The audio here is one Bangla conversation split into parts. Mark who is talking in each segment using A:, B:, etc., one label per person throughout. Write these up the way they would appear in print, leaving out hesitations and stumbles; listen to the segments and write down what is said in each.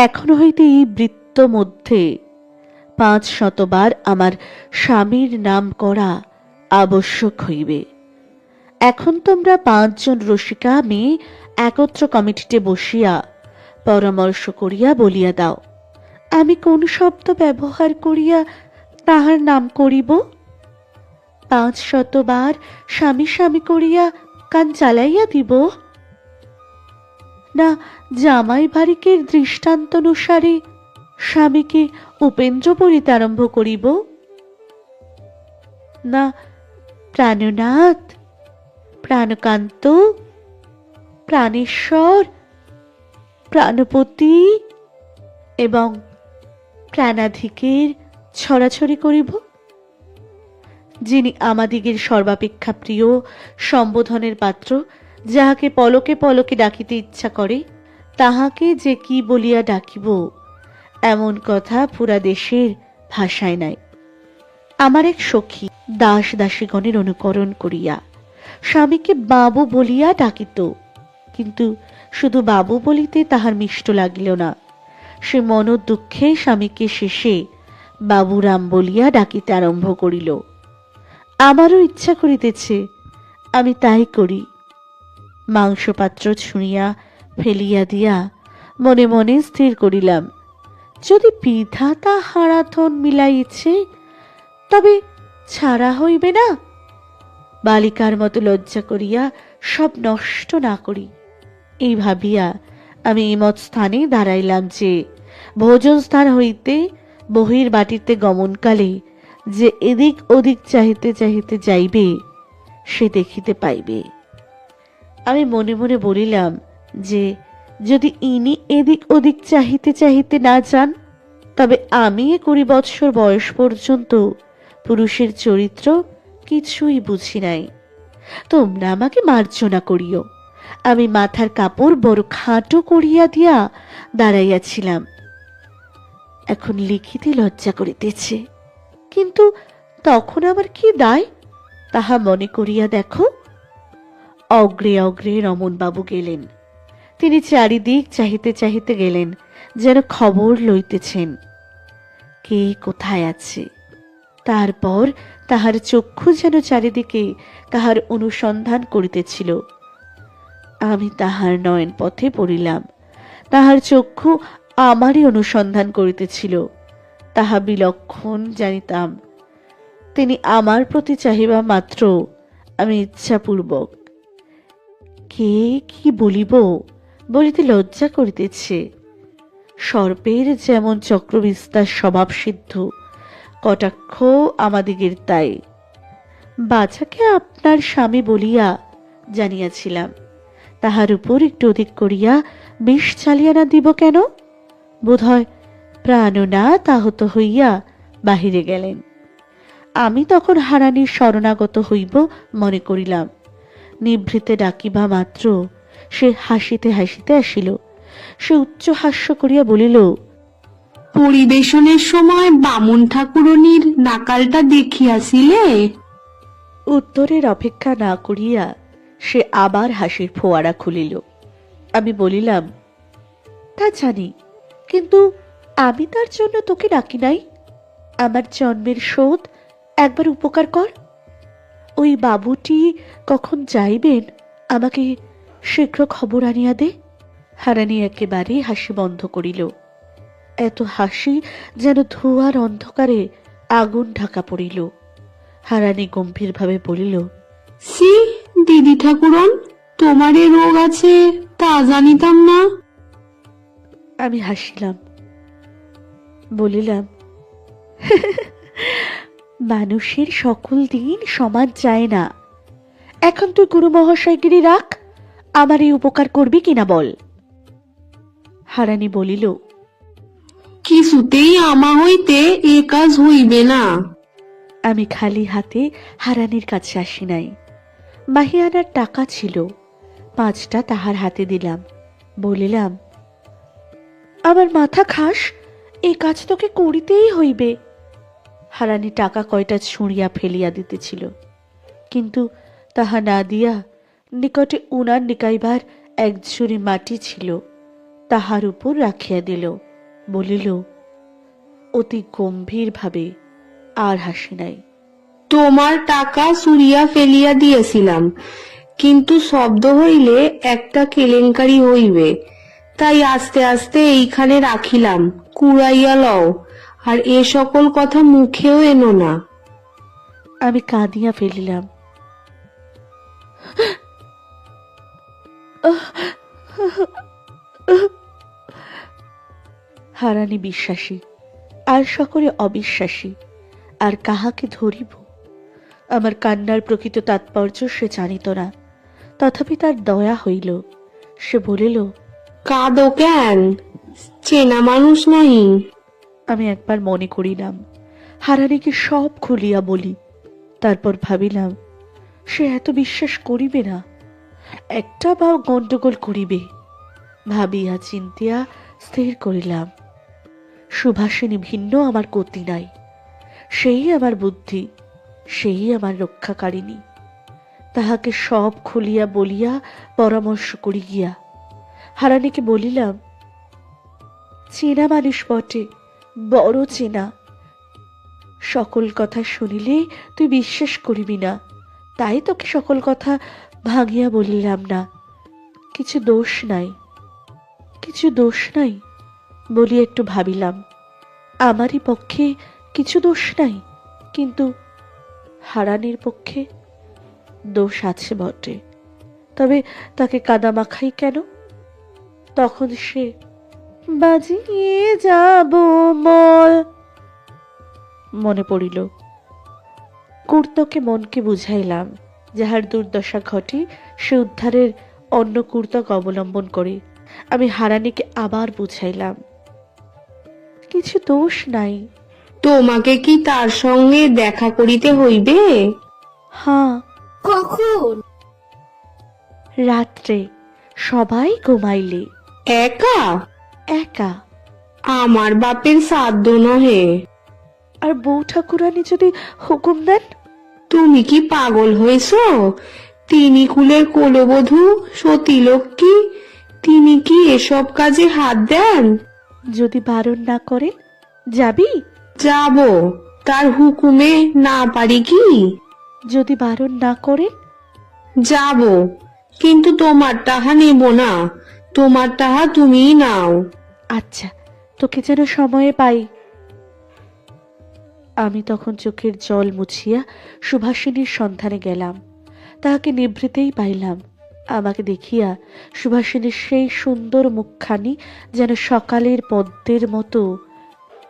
A: এখন হইতে এই বৃত্ত মধ্যে 500 বার আমার স্বামীর নাম করা আবশ্যক হইবে। এখন তোমরা 5 জন রসিকা মেয়ে একত্র কমিটিতে বসিয়া পরামর্শ করিয়া বলিয়া দাও, আমি কোন শব্দ ব্যবহার করিয়া তাহার নাম করিব। 500 বার স্বামী স্বামী করিয়া কান চালাইয়া দিব, না জামাই বারিকের দৃষ্টান্তনুসারে স্বামীকে উপেন্দ্র বলিতে আরম্ভ করিব, না প্রাণনাথ, প্রাণকান্ত, প্রাণেশ্বর, প্রাণপতি এবং প্রাণাধিকের ছড়াছড়ি করিব। যিনি আমাদিগের সর্বাপেক্ষা প্রিয় সম্বোধনের পাত্র, যাহাকে পলকে পলকে ডাকিতে ইচ্ছা করে, তাহাকে যে কি বলিয়া ডাকিব এমন কথা পুরা দেশের ভাষায় নাই। আমার এক সখী দাস দাসীগণের অনুকরণ করিয়া স্বামীকে বাবু বলিয়া ডাকিত, কিন্তু শুধু বাবু বলিতে তাহার মিষ্ট লাগিল না। সে মন দুঃখে স্বামীকে শেষে বাবুরাম বলিয়া ডাকিতে আরম্ভ করিল। আমারও ইচ্ছা করিতেছে, আমি তাই করি। মাংসপাত্র ছুঁড়িয়া ফেলিয়া দিয়া মনে মনে স্থির করিলাম, যদি বিধাতা হারাধন মিলাইছে তবে ছাড়া হইবে না। বালিকার মতো লজ্জা করিয়া সব নষ্ট না করি, এই ভাবিয়া আমি এমত স্থানে দাঁড়াইলাম যে ভোজন স্থান হইতে বহির বাটিতে গমনকালে যে এদিক ওদিক চাহিতে চাহিতে যাইবে সে দেখিতে পাইবে। আমি মনে মনে বলিলাম যে যদি ইনি এদিক ওদিক চাহিতে চাহিতে না যান, তবে আমি 20 বৎসর বয়স পর্যন্ত পুরুষের চরিত্র কিছুই বুঝি নাই। তোমরা আমাকে মার্জনা করিও। আমি মাথার কাপড় বড় খাটো করিয়া দিয়া দাঁড়াইয়াছিলাম। এখন লিখিতে লজ্জা করিতেছে, কিন্তু তখন আমার কি দায় তাহা মনে করিয়া দেখো। অগ্রে অগ্রে রমণবাবু গেলেন। তিনি চারিদিক চাহিতে চাহিতে গেলেন, যেন খবর লইতেছেন কে কোথায় আছে। তারপর তাহার চক্ষু যেন চারিদিকে কাহার অনুসন্ধান করিতেছিল। আমি তাহার নয়ন পথে পড়িলাম, তাহার চক্ষু আমারই অনুসন্ধান করিতেছিল। তাহা বিলক্ষণ জানিতাম। তিনি আমার প্রতি চাহিবা মাত্র আমি ইচ্ছাপূর্বক কে কি বলিব বলিতে লজ্জা করিতেছে। সর্পের যেমন চক্রবিস্তার স্বভাব সিদ্ধ, কটাক্ষ আমাদিগের তাই। বাছাকে আপনার স্বামী বলিয়া জানিয়াছিলাম, তাহার উপর একটু অধিক করিয়া বিষ চালিয়া না দিব কেন? বোধ হয় প্রাণনাথ আহত হইয়া বাহিরে গেলেন। আমি তখন হারানির শরণাগত হইব মনে করিলাম। নিভৃতে ডাকিবা মাত্র সে হাসিতে হাসিতে আসিল। সে উচ্চ হাস্য করিয়া বলিল,
B: পরিবেশনের সময় বামুন ঠাকুরনির নাকালটা দেখিয়াছিলে?
A: উত্তরের অপেক্ষা না করিয়া সে আবার হাসির ফোয়ারা খুলিল। আমি বলিলাম, তা জানি, কিন্তু আমি তার জন্য তোকে ডাকি নাই। আমার জন্মের শোধ একবার উপকার কর। ওই বাবুটি কখন যাইবেন আমাকে শীঘ্র খবর আনিয়া দে। হারানি একেবারে হাসি বন্ধ করিল। এত হাসি যেন ধোঁয়ার অন্ধকারে আগুন ঢাকা পড়িল। হারানি গম্ভীরভাবে বলিল,
B: সি দিদি ঠাকুরন, তোমার এ রোগ আছে তা জানিতাম না।
A: আমি হাসিলাম, বলিলাম, মানুষের সকল দিন সমান যায় না। এখন তুই গুরু মহাশয়গিরি রাখ, আমার এই উপকার করবি কিনা বল। হারানি বলিল,
B: কিছুতেই আমা হইতে এ কাজ হইবে না।
A: আমি খালি হাতে হারানির কাছে আসি নাই। মাহিয়ানার টাকা ছিল, 5টা তাহার হাতে দিলাম। বলিলাম, আমার মাথা খাস, এই কাজ তোকে করিতেই হইবে। হারানি টাকা কয়টা ছুঁড়িয়া ফেলিয়া দিতেছিল, কিন্তু তাহা না দিয়া নিকটে উনার নিকাইবার এক ঝুড়ি মাটি ছিল, তাহার উপর রাখিয়া দিল। বলিল অতি গম্ভীরভাবে, আর হাসি নাই।
B: তোমার টাকা চুরিয়া ফেলিয়া দিয়েছিলাম, কিন্তু শব্দ হইলে একটা কেলেঙ্কারি হইবে, তাই আস্তে আস্তে এইখানে রাখিলাম, কুড়াইয়া লও, আর এ সকল কথা মুখেও এনো না।
A: আমি কাঁদিয়া ফেলিলাম। হারানি বিশ্বাসী, আর সকলে অবিশ্বাসী, আর কাহাকে ধরিব? আমার কান্নার প্রকৃত তাৎপর্য সে জানিত না, তথাপি তার দয়া হইল। সে বলিল,
B: কাঁদো কেন? চেনা মানুষ নাই?
A: আমি একবার মনে করিলাম হারানিকে সব খুলিয়া বলি, তারপর ভাবিলাম সে এত বিশ্বাস করিবে না, একটা বা গন্ডগোল করিবে। ভাবিয়া চিন্তিয়া স্থির করিলাম সুভাষিনী ভিন্ন আমার গতি নাই, সেই আমার বুদ্ধি, সেই আমার রক্ষাকারিণী। তাহাকে সব খুলিয়া বলিয়া পরামর্শ করি গিয়া হারানিকে বলিলাম, চেনা মানুষ বটে, বড় চেনা, সকল কথা শুনিলে তুই বিশ্বাস করিবি না, তাই তোকে সকল কথা ভাঙিয়া বলিলাম না। কিছু দোষ নাই, কিছু দোষ নাই বলিয়া একটু ভাবিলাম, আমারই পক্ষে কিছু দোষ নাই, কিন্তু হারানির পক্ষে দোষ আছে বটে, তবে তাকে কাদামাখাই কেন? তখন সে বাজিয়ে যাব মল মনে পড়িল। কুর্তকে মনকে বুঝাইলাম, যাহার দুর্দশা ঘটে সে উদ্ধারের অন্য কুর্তক অবলম্বন করে। আমি হারানিকে আবার বুঝাইলাম, কিছু দোষ নাই।
B: তোমাকে কি তার সঙ্গে দেখা করিতে হইবে?
A: হ্যাঁ।
B: কখন?
A: রাত্রে, সবাই ঘুমাইলে।
B: একা?
A: একা।
B: আমার বাপের সাধ্য নহে।
A: আর বউ ঠাকুরানী যদি হুকুম দেন?
B: তুমি কি পাগল হয়েছ? তিনি কুলের কোলবধূ সতীলক্ষ্মী, তিনি কি এসব কাজে হাত দেন?
A: যদি বারণ না করেন যাবি?
B: যাব, তার হুকুমে না পারি কি?
A: যদি বারণ না করেন?
B: যাব, কিন্তু তোমার টাহা নেব না, তোমার টাহা তুমিই নাও।
A: আচ্ছা, তোকে যেন সময়ে পাই। আমি তখন চোখের জল মুছিয়া সুভাষিনীর সন্ধানে গেলাম, তাহাকে নিভৃতেই পাইলাম। আমাকে দেখিয়া সুভাষিনীর সেই সুন্দর মুখখানি যেন সকালের পদ্মের মতো,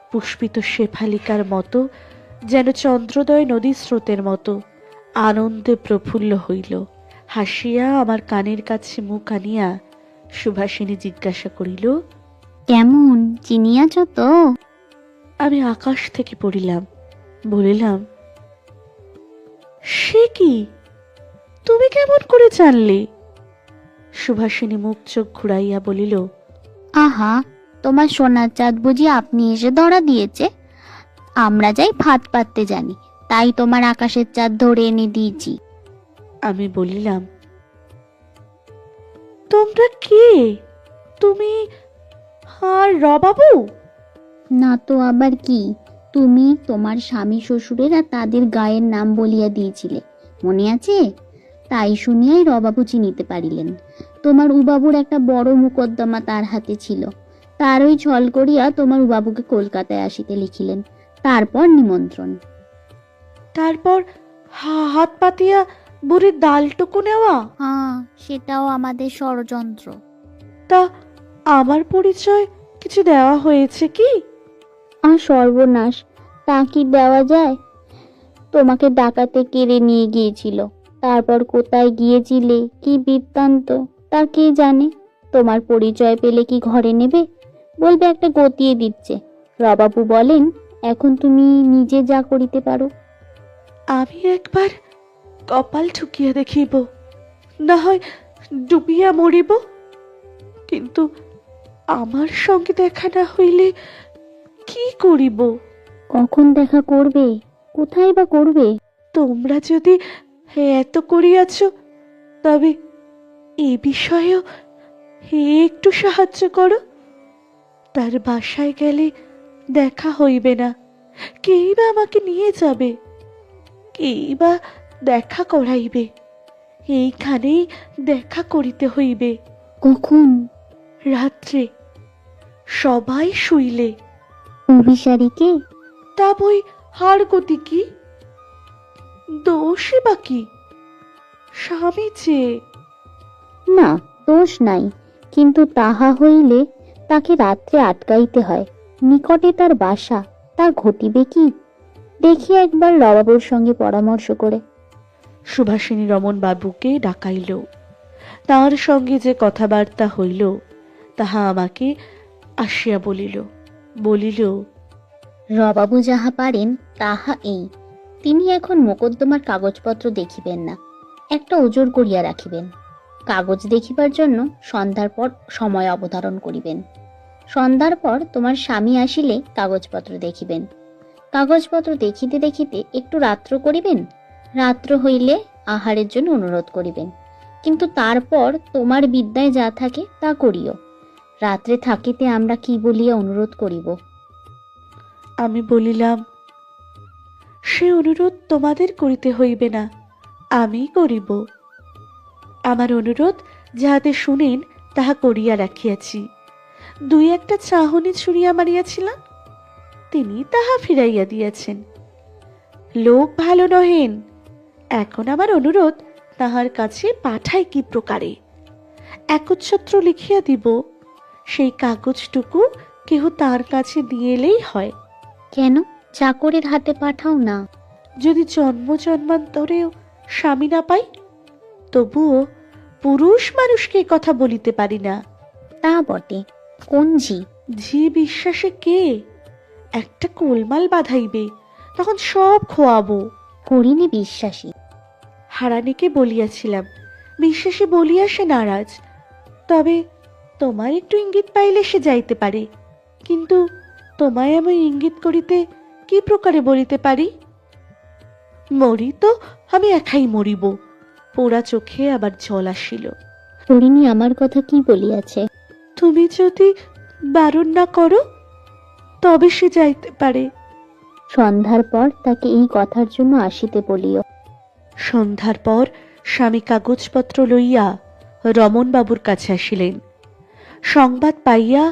A: পুষ্পিত শেফালিকার মতো, যেন চন্দ্রোদয় নদী স্রোতের মতো আনন্দে প্রফুল্ল হইল। হাসিয়া আমার কানের কাছে মুখ আনিয়া সুভাষিনী জিজ্ঞাসা করিল,
C: কেমন, চিনিয়াছ তো?
A: আমি আকাশ থেকে পড়িলাম, বলিলাম, সে কি, তুমি কেমন করে জানলে? সুভাষিনী মুখ চোখ ঘুরাইয়া বলিল,
C: আহা, তোমার সোনার চাঁদ বুঝি আপনি এসে ধরা দিয়েছে? আমরা যাই ফাঁদ পাততে জানি, তাই তোমার আকাশের চাঁদ ধরে এনে দিয়েছি।
A: আমি বলিলাম, তোমরা কে? তুমি আর রবাবু?
C: না তো আবার কি, তুমি তোমার স্বামী শ্বশুরের আর তাদের গায়ের নাম বলিয়া দিয়েছিলে, মনে আছে? তাই শুনিয়াই রবাবু চিনিতে পারিলেন। তোমার উবাবুর একটা বড় মোকদ্দমা তার হাতে ছিল, তার ওই ছল করিয়া তোমার উবাবুকে কলকাতায় আসিতে লিখিলেন, তারপর নিমন্ত্রণ।
A: তারপর হাত পাতিয়া বুড়ির ডালটুকু নেওয়া?
C: হ্যাঁ, সেটাও আমাদের ষড়যন্ত্র।
A: তা আমার পরিচয় কিছু দেওয়া হয়েছে কি?
C: আর সর্বনাশ, তা কি দেওয়া যায়? তোমাকে ডাকাতে কেড়ে নিয়ে গিয়েছিল, তারপর কোথায় গিয়েছিলে, কি বৃত্তান্ত, তা কে জানে। তোমার পরিচয় পেলে কি ঘরে নেবে? বলবে একটা গতিয়ে দিচ্ছে। রবাবু বলেন, এখন তুমি নিজে যা করিতে পারো।
A: আমি একবার কপাল ঠুকিয়া দেখিব, না হয় ডুবিয়া মরিব, কিন্তু আমার সঙ্গে দেখা না হইলে কি করিব?
C: কখন দেখা করবে? কোথায় বা করবে?
A: তোমরা যদি এত করিয়াছ, তবে এ বিষয়েও একটু সাহায্য করো। তার বাসায় গেলে দেখা হইবে না। কেই বা আমাকে নিয়ে যাবে, কেই বা দেখা করাইবে। এইখানেই দেখা করিতে হইবে।
C: কখন?
A: রাত্রে, সবাই শুইলে।
C: অভিসারীকে?
A: তা বই হার গতি কি? দোষই বা কি? স্বামী চেয়ে।
C: না, দোষ নাই, কিন্তু তাহা হইলে তাকে রাত্রে আটকাইতে হয়। নিকটে তার বাসা, তা ঘটিবে কি? দেখি একবার রবাবুর সঙ্গে পরামর্শ করে।
A: সুভাষিনী রমন বাবুকে ডাকাইল। তার সঙ্গে যে কথাবার্তা হইল তাহা আমাকে আসিয়া বলিল।
C: রবাবু যাহা পারেন তাহা এই, তিনি এখন মোকদ্দমার কাগজপত্র দেখিবেন না, একটা ওজোর করিয়া রাখিবেন। কাগজ দেখিবার জন্য সন্ধ্যার পর সময় অবধারণ করিবেন। সন্ধ্যার পর তোমার স্বামী আসিলে কাগজপত্র দেখিবেন। কাগজপত্র দেখিতে দেখিতে একটু রাত্র করিবেন। রাত্র হইলে আহারের জন্য অনুরোধ করিবেন, কিন্তু তারপর তোমার বিদ্যায় যা থাকে তা করিও। রাত্রে থাকিতে আমরা কি বলিয়া অনুরোধ করিব?
A: আমি বলিলাম, সে অনুরোধ তোমাদের করিতে হইবে না, আমি করিব। আমার অনুরোধ যাহাতে শুনেন তাহা করিয়া রাখিয়াছি। দুই একটা চাহনি ছুড়িয়া মারিয়াছিলাম, তিনি তাহা ফিরাইয়া দিয়াছেন। লোক ভালো নহেন। এখন আমার অনুরোধ তাহার কাছে পাঠাই কি প্রকারে? একচ্ছত্র লিখিয়া দিব, সেই কাগজটুকু কেহ তার কাছে দিয়ে এলেই হয়।
C: কেন চাকরের হাতে পাঠাও না?
A: যদি জন্ম জন্মান্তরেও স্বামী না পাই, তবুও পুরুষ মানুষকে এ কথা বলিতে পারি না।
C: তা বটে, কোন ঝি?
A: ঝি বিশ্বাসে কে? একটা কোলমাল বাঁধাইবে, তখন সব খোয়াবো।
C: করিনি বিশ্বাসী।
A: হারানিকে বলিয়াছিলাম, বিশ্বাসে বলিয়া সে নারাজ। তবে তোমার একটু ইঙ্গিত পাইলে সে যাইতে পারে। কিন্তু তোমায় আমি ইঙ্গিত করিতে কি প্রকারে বলিতে পারি? মরি তো আমি একাই মরিব। পোড়া চোখে আবার জল আসিল।
C: হরিণী আমার কথা কি বলিয়াছে?
A: তুমি যদি বারণ না করো তবে সে যাইতে পারে।
C: সন্ধ্যার পর তাকে এই কথার জন্য আসিতে বলিও।
A: সন্ধ্যার পর স্বামী কাগজপত্র লইয়া রমনবাবুর কাছে আসিলেন। সংবাদ পাইয়া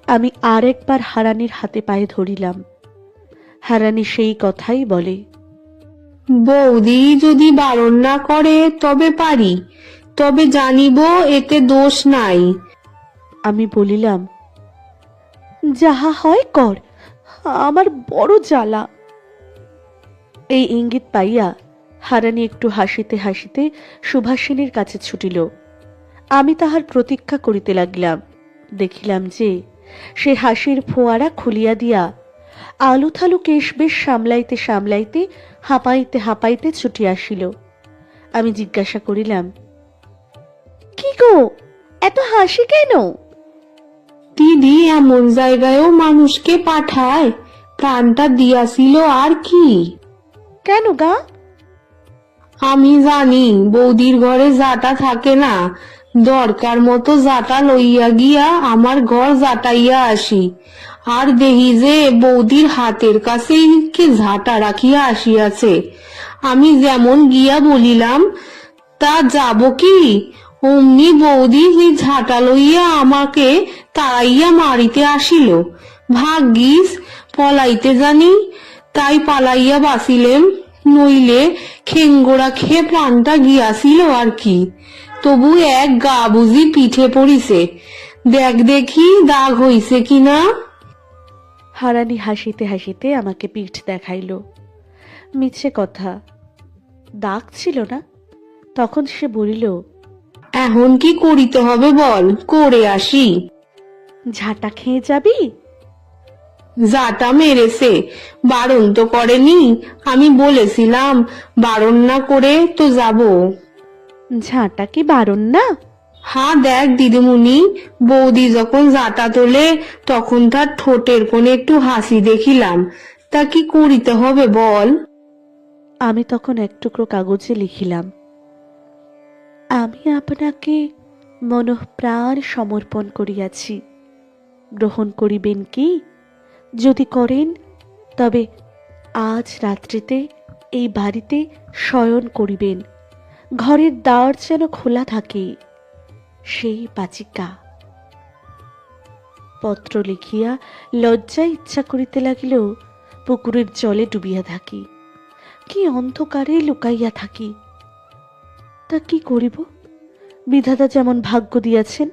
A: আমি আর একবার হারানির হাতে পায়ে ধরিলাম। হারানি সেই কথাই বলে।
B: বৌদি যদি বারণ না করে তবে পারি, তবে জানিব এতে দোষ নাই।
A: আমি বলিলাম, যাহা হয় কর, আমার বড় জ্বালা। এই ইঙ্গিত পাইয়া হারানি একটু হাসিতে হাসিতে সুভাষিনীর কাছে ছুটিল। আমি তাহার প্রতীক্ষা করিতে লাগিলাম। দেখিলাম যে সে হাসির ফোয়ারা খুলিয়া দিয়া আলু থালু কেশ বেশ সামলাইতে সামলাইতে হাঁপাইতে হাঁপাইতে ছুটি আসিল। আমি জিজ্ঞাসা করিলাম, কি গো, এত হাসি কেন?
B: দিদি এমন জায়গায়ও মানুষকে পাঠায়, প্রাণটা দিয়াছিল আর কি।
A: কেন গা?
B: আমি জানি বৌদির ঘরে যাটা থাকে না, দরকার মতো যাটা লইয়া গিয়া আমার ঘর যাটাইয়া আসি, আর দেখি যে বৌদির হাতের কাছেই কে ঝাঁটা রাখিয়া আসিয়াছে। আমি যেমন গিয়া বলিলাম তা যাব কি, অমনি বৌদি সেই ঝাঁটা লইয়া আমাকে তাড়াইয়া মারিতে আসিল। ভাগ্যিস পলাইতে জানি, তাই পালাইয়া বাঁচিলেম, নইলে খেঙ্গোড়া খেয়ে প্রাণটা গিয়াছিল আর কি। তবু এক গা বুঝি পিঠে পড়িছে, দেখ দেখি দাগ হইছে কিনা।
A: হারানি হাসিতে হাসিতে আমাকে পিঠ দেখাইল। মিছে কথা, দাগ ছিল না। তখন সে বলিল,
B: এখন কি করিতে হবে বল, করে আসি।
A: ঝাঁটা খেয়ে যাবি?
B: যাটা মেরেছে, বারণ তো করেনি। আমি বলেছিলাম বারণ না করে তো যাব।
A: ঝাঁটা কি বারণ না?
B: হ্যাঁ দেখ দিদিমণি, বৌদি যখন যাটা তোলে তখন তার ঠোঁটের কোণে একটু হাসি দেখিলাম। তা কি করিতে হবে বল?
A: আমি তখন এক টুকরো কাগজে লিখিলাম, আমি আপনাকে মনঃপ্রাণ সমর্পণ করিয়াছি। গ্রহণ করিবেন কি? যদি করেন তবে আজ রাত্রিতে এই বাড়িতে শয়ন করিবেন, ঘরের দ্বার যেন খোলা থাকে। সেই পাচিকা। পত্র লিখিয়া লজ্জায় ইচ্ছা করিতে লাগিল পুকুরের জলে ডুবিয়া থাকি, কি অন্ধকারে লুকাইয়া থাকি। তা কি করিব? বিধাতা যেমন ভাগ্য দিয়াছেন,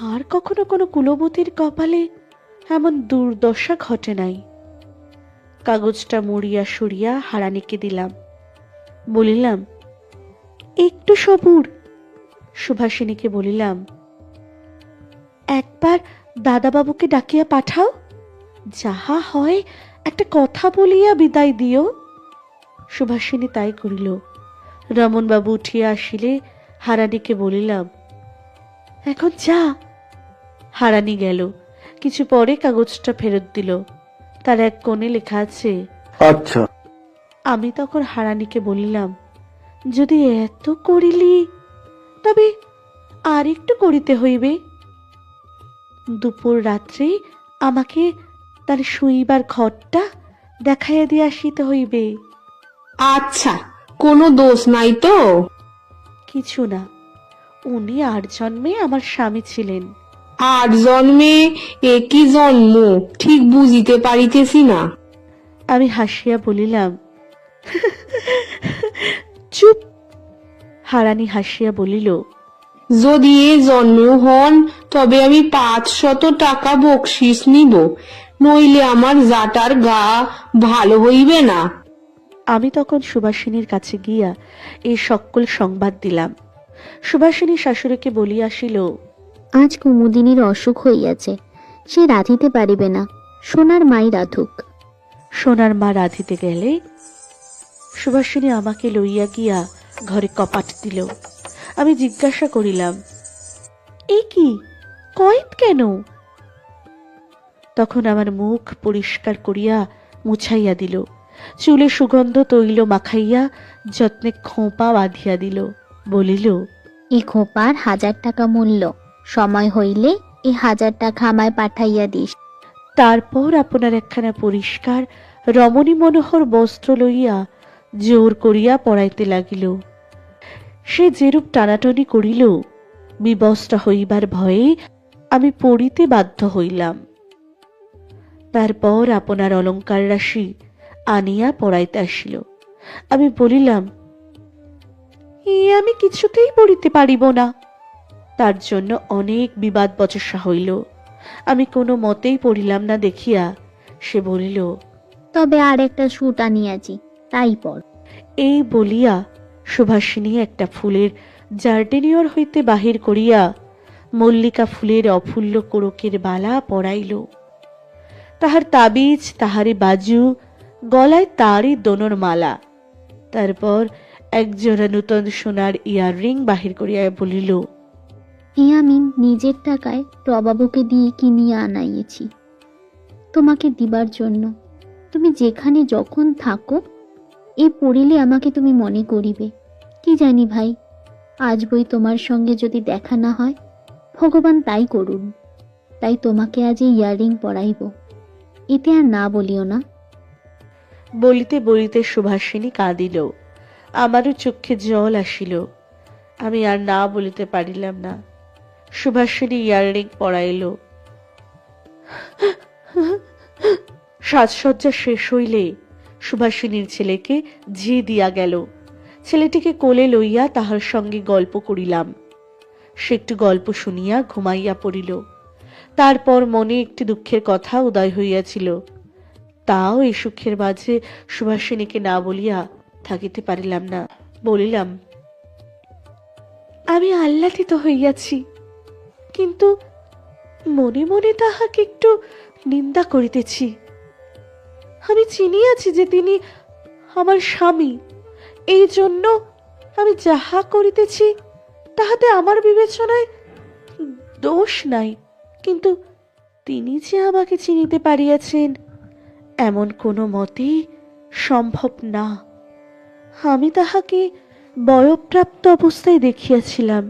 A: আর কখনো কোনো কুলবতীর কপালে এমন দুর্দশা ঘটে নাই। কাগজটা মুড়িয়া সরিয়া হারানিকে দিলাম, বলিলাম, একটু সবুর। সুভাষিনীকে বলিলাম, একবার দাদাবাবুকে ডাকিয়া পাঠাও, যাহা হয় একটা কথা বলিয়া বিদায় দিও। সুভাষিনী তাই করিল। রমনবাবু উঠিয়া আসিলে হারানিকে বলিলাম, এখন যা। হারানি গেল। কিছু পরে কাগজটা ফেরত দিল। তার এক কোণে লেখা আছে,
D: আচ্ছা।
A: আমি তখন হারানিকে বলিলাম, যদি এত করিলি তবে আর একটু করিতে হইবে। দুপুর রাত্রে আমাকে তার শুইবার ঘরটা দেখাইয়া দিয়ে আসিতে হইবে।
B: আচ্ছা, কোনো দোষ নাই তো?
A: কিছু না, উনি 8 জন্মে আমার স্বামী ছিলেন।
B: 8 জন্মে একই জন্ম, ঠিক বুঝিতে পারিতেছি না।
A: আমি হাসিয়া বলিলাম, চুপ। হারানি হাসিয়া বলিল,
B: যদি এ জন্মেও হন তবে আমি 500 টাকা বকশিস নিব, নইলে আমার জাটার গা ভালো হইবে না।
A: আমি তখন সুভাষিনীর কাছে গিয়া এই সকল সংবাদ দিলাম। সুভাষিনী শাশুড়িকে বলিয়া আসিল,
C: আজ কুমুদিনীর অসুখ হইয়াছে, সে রাঁধিতে পারিবে না, সোনার মাই রাধুক।
A: সোনার মা রাঁধিতে গেলে সুভাষিনী আমাকে লইয়া গিয়া ঘরে কপাট দিল। আমি জিজ্ঞাসা করিলাম, এ কি, কয়েত কেন? তখন আমার মুখ পরিষ্কার করিয়া মুছাইয়া দিল, চুলে সুগন্ধ তৈল মাখাইয়া যত্নে খোঁপা বাঁধিয়া দিল, বলিল,
C: এ খোপার 1000 টাকা মূল্য, সময় হইলে এ 1000 টাকা আমায় পাঠাইয়া দিস।
A: তারপর আপনার একখানা পরিষ্কার রমণী মনোহর বস্ত্র লইয়া জোর করিয়া পড়াইতে লাগিল। সে যেরূপ টানাটানি করিল, বিবস্ত্রা হইবার ভয়ে আমি পড়িতে বাধ্য হইলাম। তারপর আপনার অলঙ্কার রাশি আনিয়া পড়াইতে আসিল। আমি বলিলাম, এ আমি কিছুতেই পড়িতে পারিব না। তার জন্য অনেক বিবাদ বচসা হইল। আমি কোনো মতেই পড়িলাম না দেখিয়া সে বলিল,
C: তবে আর একটা সুট আনিয়াছি, তাই পর।
A: এই বলিয়া সুভাষিনী একটা ফুলের জার্ডেনিয়র হইতে বাহির করিয়া মল্লিকা ফুলের অফুল্ল কোরকের বালা পরাইল। তাহার তাবিজ, তাহারে বাজু, গলায় তারই দোনোর মালা। তারপর একজোড়া নূতন সোনার ইয়াররিং বাহির করিয়া বলিল,
C: এ আমি নিজের টাকায় প্রবাবুকে দিয়ে কিনিয়া আনাইয়েছি, তোমাকে দিবার জন্য। তুমি যেখানে যখন থাকো, এ পড়িলে আমাকে তুমি মনে করিবে। কি জানি ভাই, আজ বই তোমার সঙ্গে যদি দেখা না হয়, ভগবান তাই করুন। তাই তোমাকে আজ এই ইয়াররিং পরাইব, এতে আর না বলিও না।
A: বলিতে বলিতে সুভাষিনী কাঁদিল। আমারও চক্ষে জল আসিল। আমি আর না বলিতে পারিলাম না। সুভাষিনী ইয়াররিং পরাইল। সাজসজ্জা শেষ হইলে সুভাষিনীর ছেলেকে ঝি দিয়া গেল। ছেলেটিকে কোলে লইয়া তাহার সঙ্গে গল্প করিলাম। সে একটু গল্প শুনিয়া ঘুমাইয়া পড়িল। তারপর মনে একটি দুঃখের কথা উদয় হইয়াছিল। তাও এই সুখের মাঝে সুভাষিনীকে না বলিয়া থাকিতে পারিলাম না। বলিলাম, আমি আহ্লাদিত হইয়াছি, কিন্তু মনে মনে তাহাকে একটু নিন্দা করিতেছি। আমি চিনিয়াছি যে তিনি আমার স্বামী, এই জন্য আমি যাহা করিতেছি তাহাতে আমার বিবেচনায় দোষ নাই। কিন্তু তিনি যে আমাকে চিনিতে পারিয়াছেন এমন কোনো মতেই সম্ভব না। আমি তাহাকে বয়প্রাপ্ত অবস্থায় দেখিয়াছিলাম,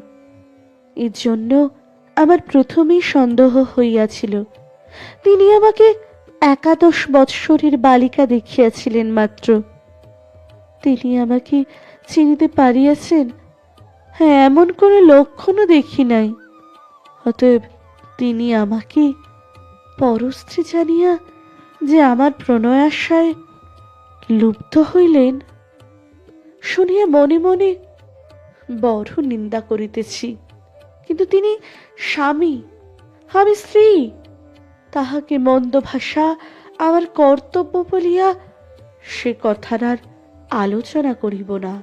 A: এর জন্য আমার প্রথমেই সন্দেহ হইয়াছিল তিনি আমাকে 11 বৎসরের বালিকা দেখিয়াছিলেন মাত্র। তিনি আমাকে চিনিতে পারিয়াছেন, হ্যাঁ, এমন কোনো লক্ষণও দেখি নাই। অতএব তিনি আমাকে পরস্ত্রী জানিয়া যে আমার প্রণয়াশায় লুব্ধ হইলেন, শুনিয়া মনে মনে বড় নিন্দা করিতেছি। কিন্তু তিনি স্বামী, আমি স্ত্রী, তাহাকে মন্দ ভাষা আমার কর্তব্য বলিয়া সে কথার আর আলোচনা করিব না।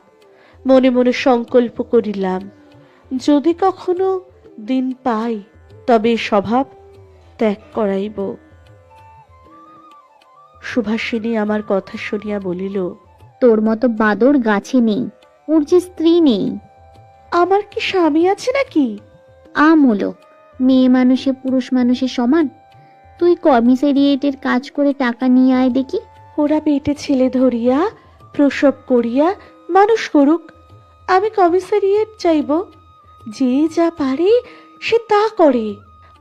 A: মনে মনে সংকল্প করিলাম, যদি কখনো দিন পাই তবে স্বভাব ত্যাগ করাইব। সুভাষিনী আমার কথা শুনিয়া বলিল,
C: তোর মতো বাদর গাছে নেই, ওর যে স্ত্রী নেই।
A: আমার কি স্বামী আছে নাকি?
C: হলো মেয়ে মানুষে পুরুষ মানুষের সমান। তুই কমিশারিয়েটের কাজ করে টাকা নিয়ে আয় দেখি।
A: ওরা পেটে ছেলে ধরিয়া প্রসব করিয়া মানুষ করুক, আমি কমিশারিয়েট চাইব? যে যা পারে সে তা করে।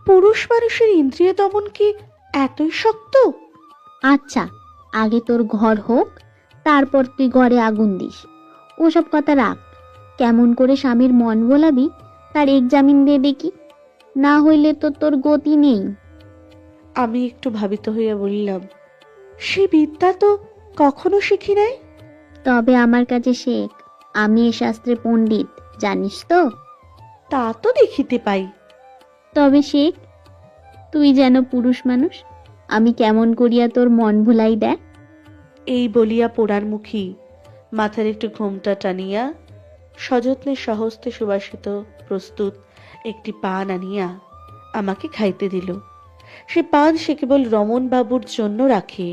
A: পুরুষ মানুষের ইন্দ্রিয় দমন কি এতই শক্ত?
C: আচ্ছা, আগে তোর ঘর হোক, তারপর তুই ঘরে আগুন দিস। ওসব কথা রাখ। কেমন করে স্বামীর মন ভোলাবি তার এক্সামিন দিয়ে দেখি, না হইলে তো তোর গতি নেই।
A: আমি একটু ভাবিত হইয়া বলিলাম, সে বিদ্যা তো কখনো শিখি নাই।
C: তবে আমার কাছে শেখ, আমি এ শাস্ত্রে পণ্ডিত, জানিস তো।
A: তা তো দেখিতে পাই।
C: তবে শেখ, তুই যেন পুরুষ মানুষ, আমি কেমন করিয়া তোর মন ভুলাই দেখ।
A: এই বলিয়া পোড়ার মুখী মাথার একটু ঘোমটা টানিয়া সযত্নে সহস্তে সুবাসিত প্রস্তুত একটি পান আনিয়া আমাকে খাইতে দিল। সে পান সে কেবল রমন বাবুর জন্য রাখে,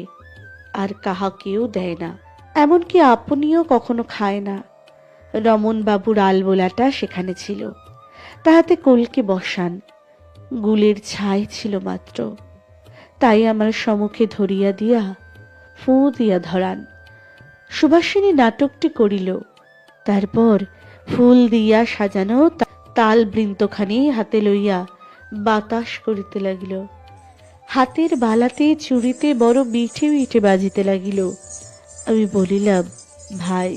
A: আর কাহাকেও দেয় না, এমনকি আপনিও কখনো খায় না। রমন বাবুর আলবোলাটা সেখানে ছিল, তাহাতে কলকে বসান, গুলের ছাই ছিল মাত্র। তাই আমার সম্মুখে ধরিয়া দিয়া ফুঁ দিয়া ধরান। সুভাষিনী নাটকটি করিল। তারপর ফুল দিয়া সাজানো তাল বৃন্তখানি হাতে লইয়া বাতাস করিতে লাগিল। হাতের বালাতে চুড়িতে বড় মিঠে মিঠে বাজিতে লাগিল। আমি বলিলাম, ভাই,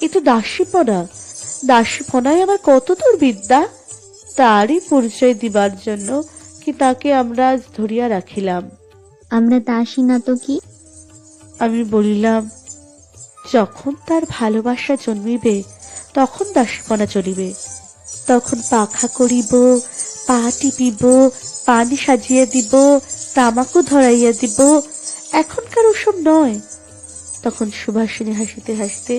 A: এ তো দাসীপনা। দাসীপনায় আমার কত দূর বিদ্যা, তারই পরিচয় দিবার জন্য কি তাকে আমরা আজ ধরিয়া রাখিলাম।
C: আমরা দাসী না তো কি?
A: আমি বলিলাম, যখন তার ভালোবাসা জন্মিবে তখন দাসীপনা চলিবে। তখন পাখা করিব, পা টিপিব, পানি সাজিয়া দিব, তামাকও ধরাইয়া দিব। এখনকার ওসব নয়। তখন সুভাষিনী হাসিতে হাসিতে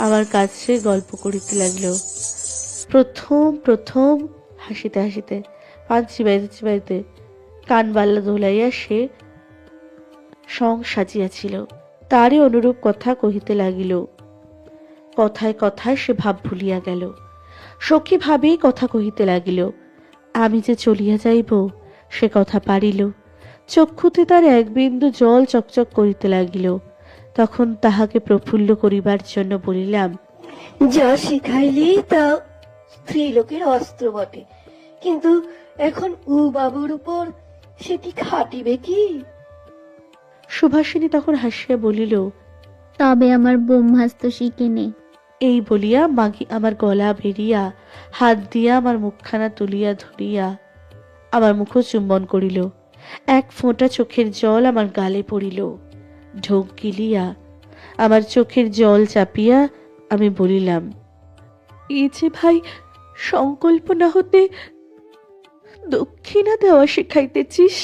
A: আমার কাছে গল্প করিতে লাগল। প্রথম প্রথম হাসিতে হাসিতে পান চিবাইতে চিবাইতে কান বাল্লা দোলাইয়া সে সং সাজিয়াছিল, তারই অনুরূপ কথা কহিতে লাগিল। কথায় কথায় সে ভাব ভুলিয়া গেল, সখী ভাবেই কথা কহিতে লাগিল। আমি যে চলিয়া যাইব সে কথা পারিল। চক্ষুতে তার এক বিন্দু জল চকচক করিতে লাগিল। তখন তাহাকে প্রফুল্ল করিবার জন্য বলিলাম,
D: যা শিখাইলেই তা স্ত্রীলোকের অস্ত্র বটে, কিন্তু এখন উ বাবুর উপর সেটি খাটিবে কি?
A: সুভাষিনী তখন হাসিয়া বলিল,
C: তবে আমার ব্রহ্মাস্ত্র শিখে নে।
A: এই বলিয়া মাগি আমার গলা বেরিয়া হাত দিয়া আমার মুখখানা তুলিয়া ধরিয়া আমার মুখ চুম্বন করিল। এক ফোঁটা চোখের জল আমার গালে পড়িল। ঢোক গিলিয়া আমার চোখের জল চাপিয়া আমি বলিলাম, এই যে ভাই সংকল্প না হতে দক্ষিণা দেওয়া শিখাইতেছিস?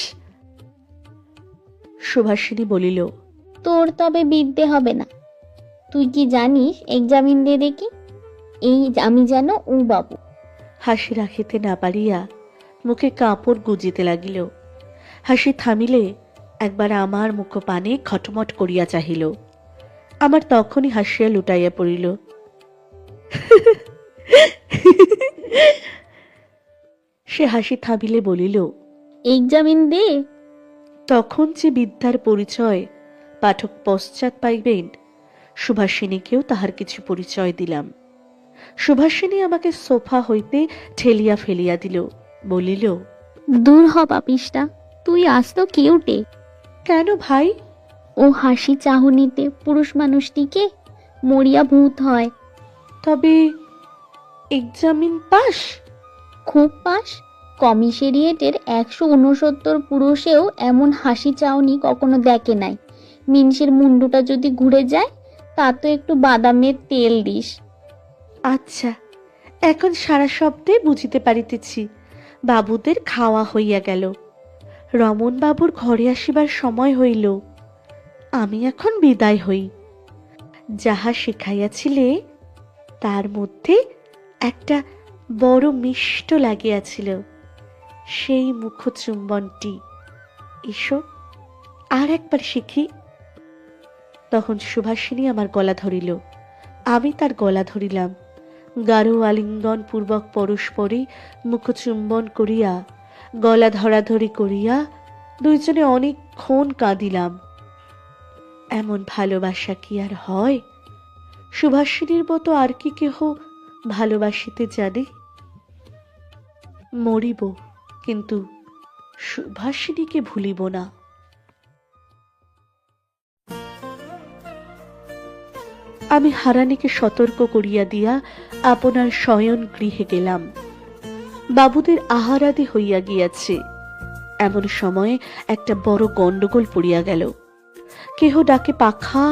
A: সুভাষিনী বলিল,
C: তোর তবে বিদ্যে হবে না। তুই কি জানিস এক্সামিন দিয়ে দেখি? এই আমি যেন উ বাবু।
A: হাসি রাখিতে না পারিয়া মুখে কাপড় গুজিতে লাগিল। হাসি থামিলে একবার আমার মুখ পানে খটমট করিয়া চাহিল। আমার তখনই হাসিয়া লুটাইয়া পড়িল। সে হাসি থামিলে বলিল,
C: এক্সামিন দে।
A: তখন যে বিদ্যার পরিচয় পাঠক পশ্চাৎ পাইবেন, সুভাষিনীকেও তাহার কিছু পরিচয় দিলাম। সুভাষিনী আমাকে সোফা হইতে ঠেলিয়া ফেলিয়া দিল, বলিল,
C: দূর হ পাপিষ্টা, তুই আসতো কিউটে।
A: কেন ভাই?
C: ও হাসি চাহনিতে পুরুষ মানুষটিকে মরিয়া ভূত হয়।
A: তবে এক্সামিন পাস?
C: খুব পাস। কমিশরিয়েটের 169 পুরুষেও এমন হাসি চাওনি কখনো দেখে নাই। মিনসের মুন্ডুটা যদি ঘুরে যায় তা তো একটু বাদামের তেল দিস।
A: আচ্ছা, এখন সারা শব্দে বুঝিতে পারিতেছি। বাবুদের খাওয়া হইয়া গেল, রমন বাবুর ঘরে আসিবার সময় হইল। আমি এখন বিদায় হই। যাহা শিখাইয়াছিলে তার মধ্যে একটা বড় মিষ্ট লাগিয়াছিল, সেই মুখচুম্বনটি। এসো আর একবার শিখি। তখন সুভাষিনী আমার গলা ধরিল, আমি তার গলা ধরিলাম। গাঢ় আলিঙ্গন পূর্বক পরস্পরে মুখচুম্বন করিয়া, গলা ধরাধরি করিয়া দুইজনে অনেকক্ষণ কাঁদিলাম। এমন ভালোবাসা কি আর হয়? সুভাষিনীর মতো আর কি কেহ ভালোবাসিতে জানে? মরিব, কিন্তু সুভাষিনীকে ভুলিব না। আমি হারানিকে সতর্ক করিয়া দিয়া আপনার শয়ন গৃহে গেলাম। বাবুদের আহারাদি হইয়া গিয়াছে। এমন সময়ে একটা বড় গন্ডগোল পড়িয়া গেল। কেহ ডাকে পাখা,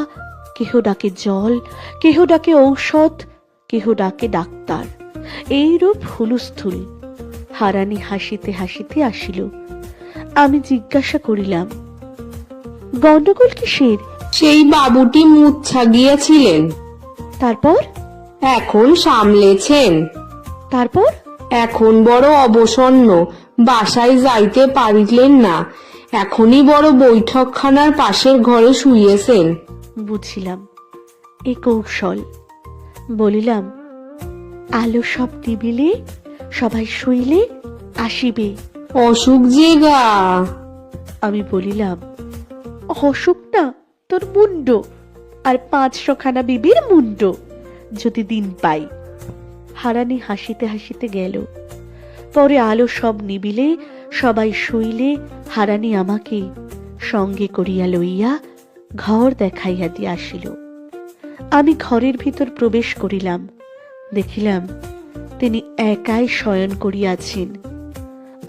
A: কেহ ডাকে জল, কেহ ডাকে ঔষধ, কেহ ডাকে ডাক্তার। এইরূপ হুলস্থুল। হারানি হাসিতে হাসিতে আসিল। আমি জিজ্ঞাসা করিলাম, গন্ডগোল কিসের?
B: সেই বাবুটি মূর্ছা গিয়েছিলেন,
A: তারপর?
B: এখন সামলেছেন।
A: তারপর?
B: এখন বড় অবসন্ন, বাসায় যাইতে পারিলেন না। এখনই বড় বৈঠকখানার পাশের ঘরে শুইয়েছেন।
A: বুঝিলাম, এ কৌশল। বলিলাম, আলো সব নিবিলে, সবাই শুইলে আসিবে।
B: অসুখ যে গা।
A: আমি বলিলাম, অসুখ না, তোর মুন্ড আর 500খানা বিবির মুন্ড, যদি দিন পাই। হারানি হাসিতে হাসিতে গেল। পরে আলো সব নিবিলে, সবাই শুইলে হারানি আমাকে সঙ্গে করিয়া লইয়া ঘর দেখাইয়া দিয়া আসিল। আমি ঘরের ভিতর প্রবেশ করিলাম। দেখিলাম তিনি একাই শয়ন করিয়াছেন।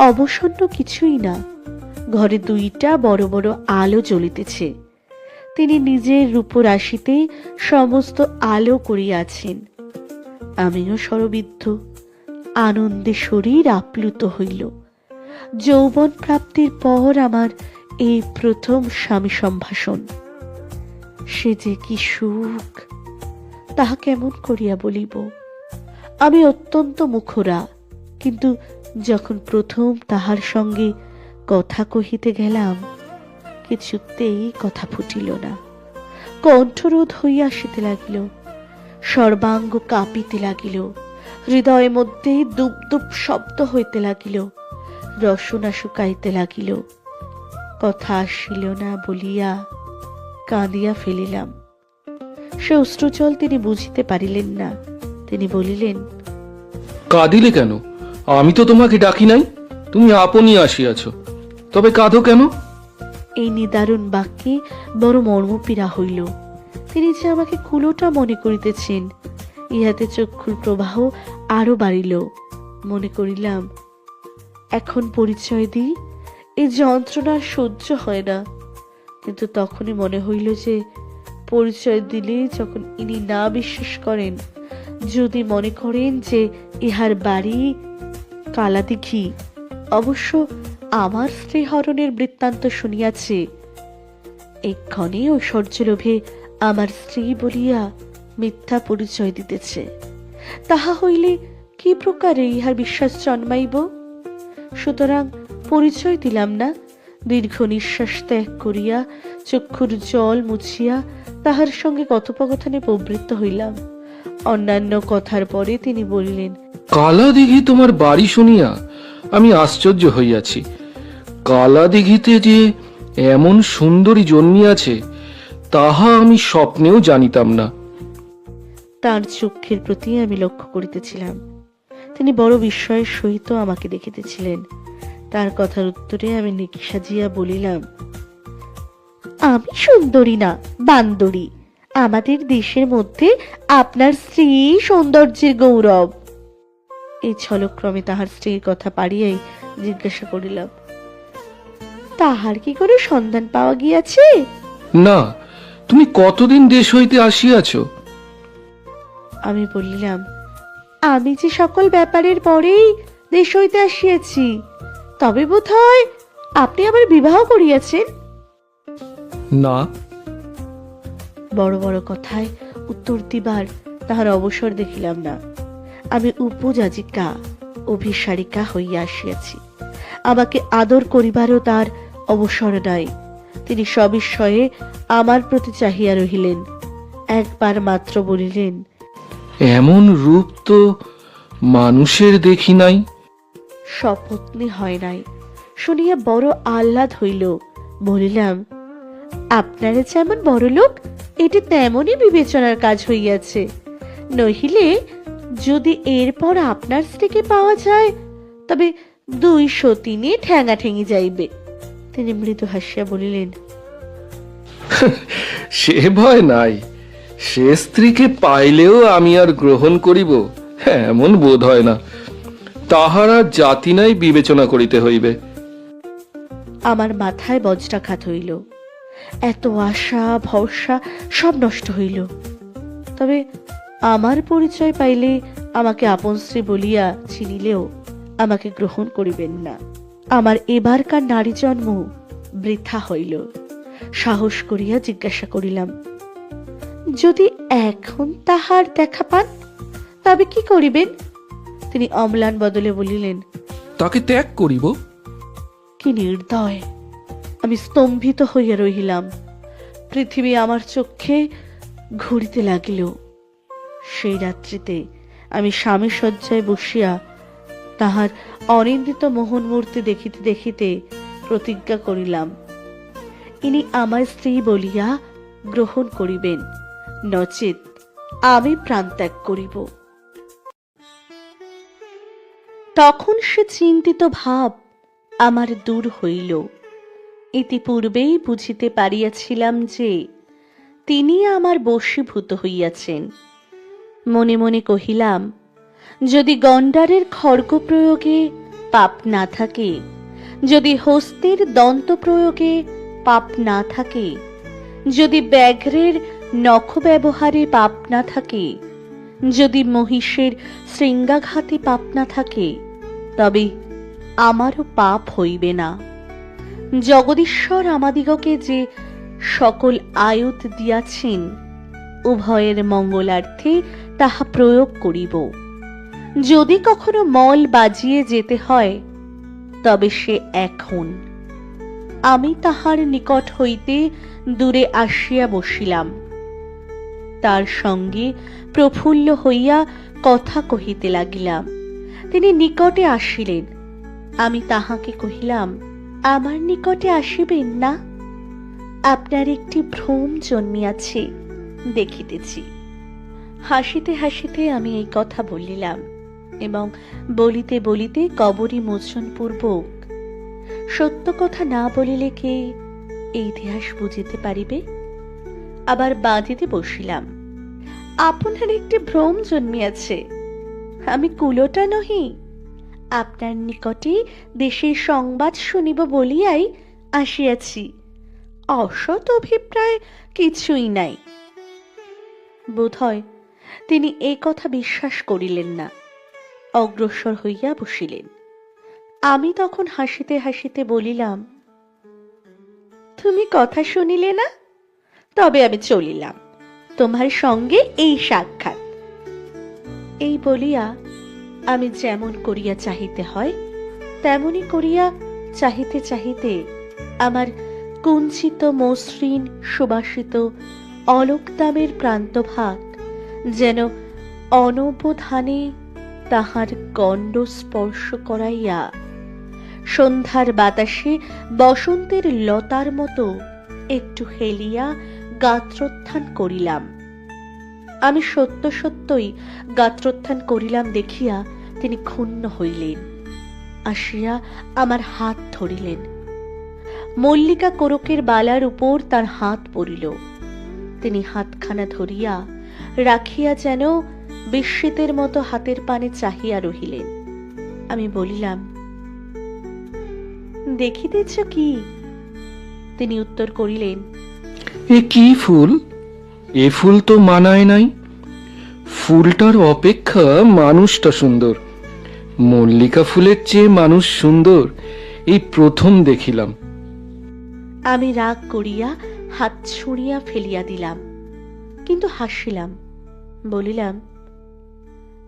A: অবসন্ন কিছুই না, ঘরে 2টা বড় বড় আলো জ্বলিতেছে। তিনি নিজের রূপরাশিতে সমস্ত আলো করিয়াছেন। আমিও সরবিদ্ধ, আনন্দে শরীর আপ্লুত হইল। যৌবন প্রাপ্তির পর আমার এই প্রথম স্বামী সম্ভাষণ। সে যে কি সুখ, তাহা কেমন করিয়া বলিব। আমি অত্যন্ত মুখরা, কিন্তু যখন প্রথম তাহার সঙ্গে কথা কহিতে গেলাম, কিছুতেই কথা ফুটিল না। কণ্ঠরোধ হইয়া আসিতে লাগিল, সর্বাঙ্গ কাঁপিতে লাগিল, হৃদয়ের মধ্যে দুপ দুপ শব্দ হইতে লাগিল, রসনা শুকাইতে লাগিল। কথা আসিল না বলিয়া কাঁদিয়া ফেলিলাম। সে অশ্রুজল তিনি বুঝিতে পারিলেন না। তিনি বলিলেন,
E: কাঁদিলে কেন? আমি তো তোমাকে ডাকি নাই, তুমি আপনি আসিয়াছ, তবে কাঁদো কেন?
A: এই নিদারুণ বাক্যে বড় মর্মপীড়া হইল। তিনি যে আমাকে কুলোটা মনে করিতেছেন, ইহাতে চক্ষুর প্রবাহ আরো বাড়িল। মনে করিলাম, এখন পরিচয় দিই, এই যন্ত্রণা সহ্য হয় না। কিন্তু তখনই মনে হইল যে পরিচয় দিলে যখন ইনি না বিশ্বাস করেন, যদি মনে করেন যে ইহার বাড়ি কালাদিঘি, অবশ্য আমার স্ত্রী হরণের বৃত্তান্ত শুনিয়াছে, এক্ষণে ঐশ্বর্যলোভে আমার স্ত্রী বলিয়া মিথ্যা পরিচয় দিতেছে। তাহা হইলে কি প্রকারে ইহার বিশ্বাস জন্মাইব? সুতরাং পরিচয় দিলাম না। দীর্ঘ নিঃশ্বাস ত্যাগ করিয়া চক্ষুর জল মুছিয়া তাহার সঙ্গে কথোপকথনে প্রবৃত্ত হইলাম। অন্যান্য কথার পরে তিনি বলিলেন,
E: কালা দিঘি তোমার বাড়ি শুনিয়া আমি আশ্চর্য হইয়াছি। কালা দিঘিতে যে এমন সুন্দরী জন্মিয়াছে তাহা আমি স্বপ্নেও জানিতাম না।
A: তার চক্ষের প্রতি আমি লক্ষ্য করিতেছিলাম। তিনি বড় বিস্ময়ের সহিত আমাকে দেখিতেছিলেন। তার কথার উত্তরে আমি নেকি সাজিয়া বলিলাম, আমি সুন্দরী না, বান্দরী। আমাদের দেশের মধ্যে আপনার স্ত্রী সৌন্দর্যের গৌরব। এই ছলক্রমে তাহার স্ত্রীর কথা পাড়িয়াই জিজ্ঞাসা করিলাম, তাহার কি করে সন্ধান পাওয়া গিয়াছে?
E: না, তুমি কতদিন দেশ হইতে আসিয়াছ?
A: আমি বলিলাম, আমি যে সকল ব্যাপারের পরেই দেশ হইতে আসিয়াছি। তবে বোধ হয় আপনি আবার বিবাহ করিয়াছেন।
E: না।
A: বড় বড় কথায় উত্তর দিবার তাহার অবসর দেখিলাম না। আমি উপযাজিকা অভিসারিকা হইয়া আসিয়াছি, আমাকে আদর করিবারও তার অবসর নাই। তিনি সবিস্ময়ে আমার প্রতি চাহিয়া রহিলেন, একবার মাত্র বলিলেন,
E: এমন রূপ তো মানুষের দেখি নাই।
A: স্বপত্নী হয় নাই শুনিয়া বড় আহ্লাদ হইল। বলিলাম, আপনারা যেমন বড় লোক, এটি তেমনই বিবেচনার কাজ হইয়াছে। নহিলে যদি এরপর আপনার স্ত্রীকে পাওয়া যায়, তবে 203 ঠ্যাঙা ঠেঙি যাইবে। তিনি মৃদু হাসিয়া বলিলেন,
E: সে ভয় নাই। সে স্ত্রীকে পাইলেও আমি আর গ্রহণ করিব এমন বোধ হয় না। তাহারা জাতি নাই বিবেচনা করিতে হইবে।
A: আমার মাথায় বজ্রাঘাত হইল। এত আশা ভরসা সব নষ্ট হইল। তবে আমার পরিচয় পাইলে আমাকে আপন স্ত্রী বলিয়া চিনিলেও আমাকে গ্রহণ করিবেন না। আমার এবারকার নারী জন্ম বৃথা হইল। সাহস করিয়া জিজ্ঞাসা করিলাম, যদি এখন তাহার দেখা পান তবে কি করিবেন? তিনি অম্লান বদলে বলিলেন,
E: তাকে ত্যাগ করিব।
A: কি নির্দয়! আমি স্তম্ভিত হইয়া রহিলাম। পৃথিবী আমার চক্ষে ঘুরিতে লাগিল। সেই রাত্রিতে আমি স্বামী শয্যায় বসিয়া তাহার অনিন্দিত মোহন মূর্তি দেখিতে দেখিতে প্রতিজ্ঞা করিলাম, ইনি আমার স্ত্রী বলিয়া গ্রহণ করিবেন, নচেত আমি প্রাণত্যাগ করিব। তখন সে চিন্তিত ভাব আমার দূর হইল। ইতিপূর্বেই বুঝিতে পারিয়াছিলাম যে তিনি আমার বশীভূত হইয়াছেন। মনে মনে কহিলাম, যদি গণ্ডারের খড়গ প্রয়োগে পাপ না থাকে, যদি হস্তির দন্ত প্রয়োগে পাপ না থাকে, যদি ব্যাঘ্রের নখ ব্যবহারে পাপ না থাকে, যদি মহিষের শৃঙ্গাঘাতে পাপ না থাকে, তবে আমারও পাপ হইবে না। জগদীশ্বর আমাদিগকে যে সকল আয়ুধ দিয়াছেন, উভয়ের মঙ্গলার্থে তাহা প্রয়োগ করিব। যদি কখনো মল বাজিয়ে যেতে হয়, তবে সে এখন। আমি তাহার নিকট হইতে দূরে আসিয়া বসিলাম। তার সঙ্গে প্রফুল্ল হইয়া কথা কহিতে লাগিলাম। তিনি নিকটে আসিলেন। আমি তাহাকে কহিলাম, আমার নিকটে আসিবেন না? আপনার একটি ভ্রম জন্মিয়াছে, দেখিতেছি। হাসিতে হাসিতে আমি এই কথা বলিলাম এবং বলিতে বলিতে কবরী মোচন পূর্বক, সত্য কথা না বলিলে কে এই ইতিহাস বুঝিতে পারিবে? আবার বাঁধিতে বসিলাম। আপনার একটি ভ্রম জন্মিয়াছে, আমি কুলোটা নহি। আপনার নিকটে দেশের সংবাদ শুনিব বলিয়াই আসিয়াছি। অসৎ অভিপ্রায় কিছুই নাই। বোধহয় তিনি এই কথা বিশ্বাস করিলেন না, অগ্রসর হইয়া বসিলেন। আমি তখন হাসিতে হাসিতে বলিলাম, তুমি কথা শুনিলে না? তবে আমি চলিলাম, তোমার সঙ্গে এই সাক্ষাৎ। এই বলিয়া আমি যেমন করিয়া চাহিতে হয় তেমনি করিয়া চাহিতে চাহিতে আমার কুঞ্চিত মসৃণ সুবাসিত অলকদামের প্রান্তভাগ যেন অনবধানে তাহার গণ্ড স্পর্শ করাইয়া সন্ধ্যার বাতাসে বসন্তের লতার মতো একটু হেলিয়া গাত্রোত্থান করিলাম। আমি সত্য সত্যই গাত্রোত্থান করিলাম দেখিয়া তিনি ক্ষুণ্ণ হইলেন। আসিয়া আমার হাত ধরিলেন। মল্লিকা কোরকের বালার উপর তার হাত পড়িল। তিনি হাতখানা ধরিয়া রাখিয়া যেন বিস্মিতের মতো হাতের পানে চাহিয়া রহিলেন। আমি বলিলাম, দেখিতেছ কি? তিনি উত্তর করিলেন,
E: এ কি ফুল? এ ফুল তো মানায় নাই। ফুলটার অপেক্ষা মানুষটা সুন্দর। মল্লিকা ফুলের চেয়ে মানুষ সুন্দর এই প্রথম দেখিলাম।
A: আমি রাগ করিয়া হাত ছুঁড়িয়া ফেলিয়া দিলাম, কিন্তু হাসিলাম। বলিলাম,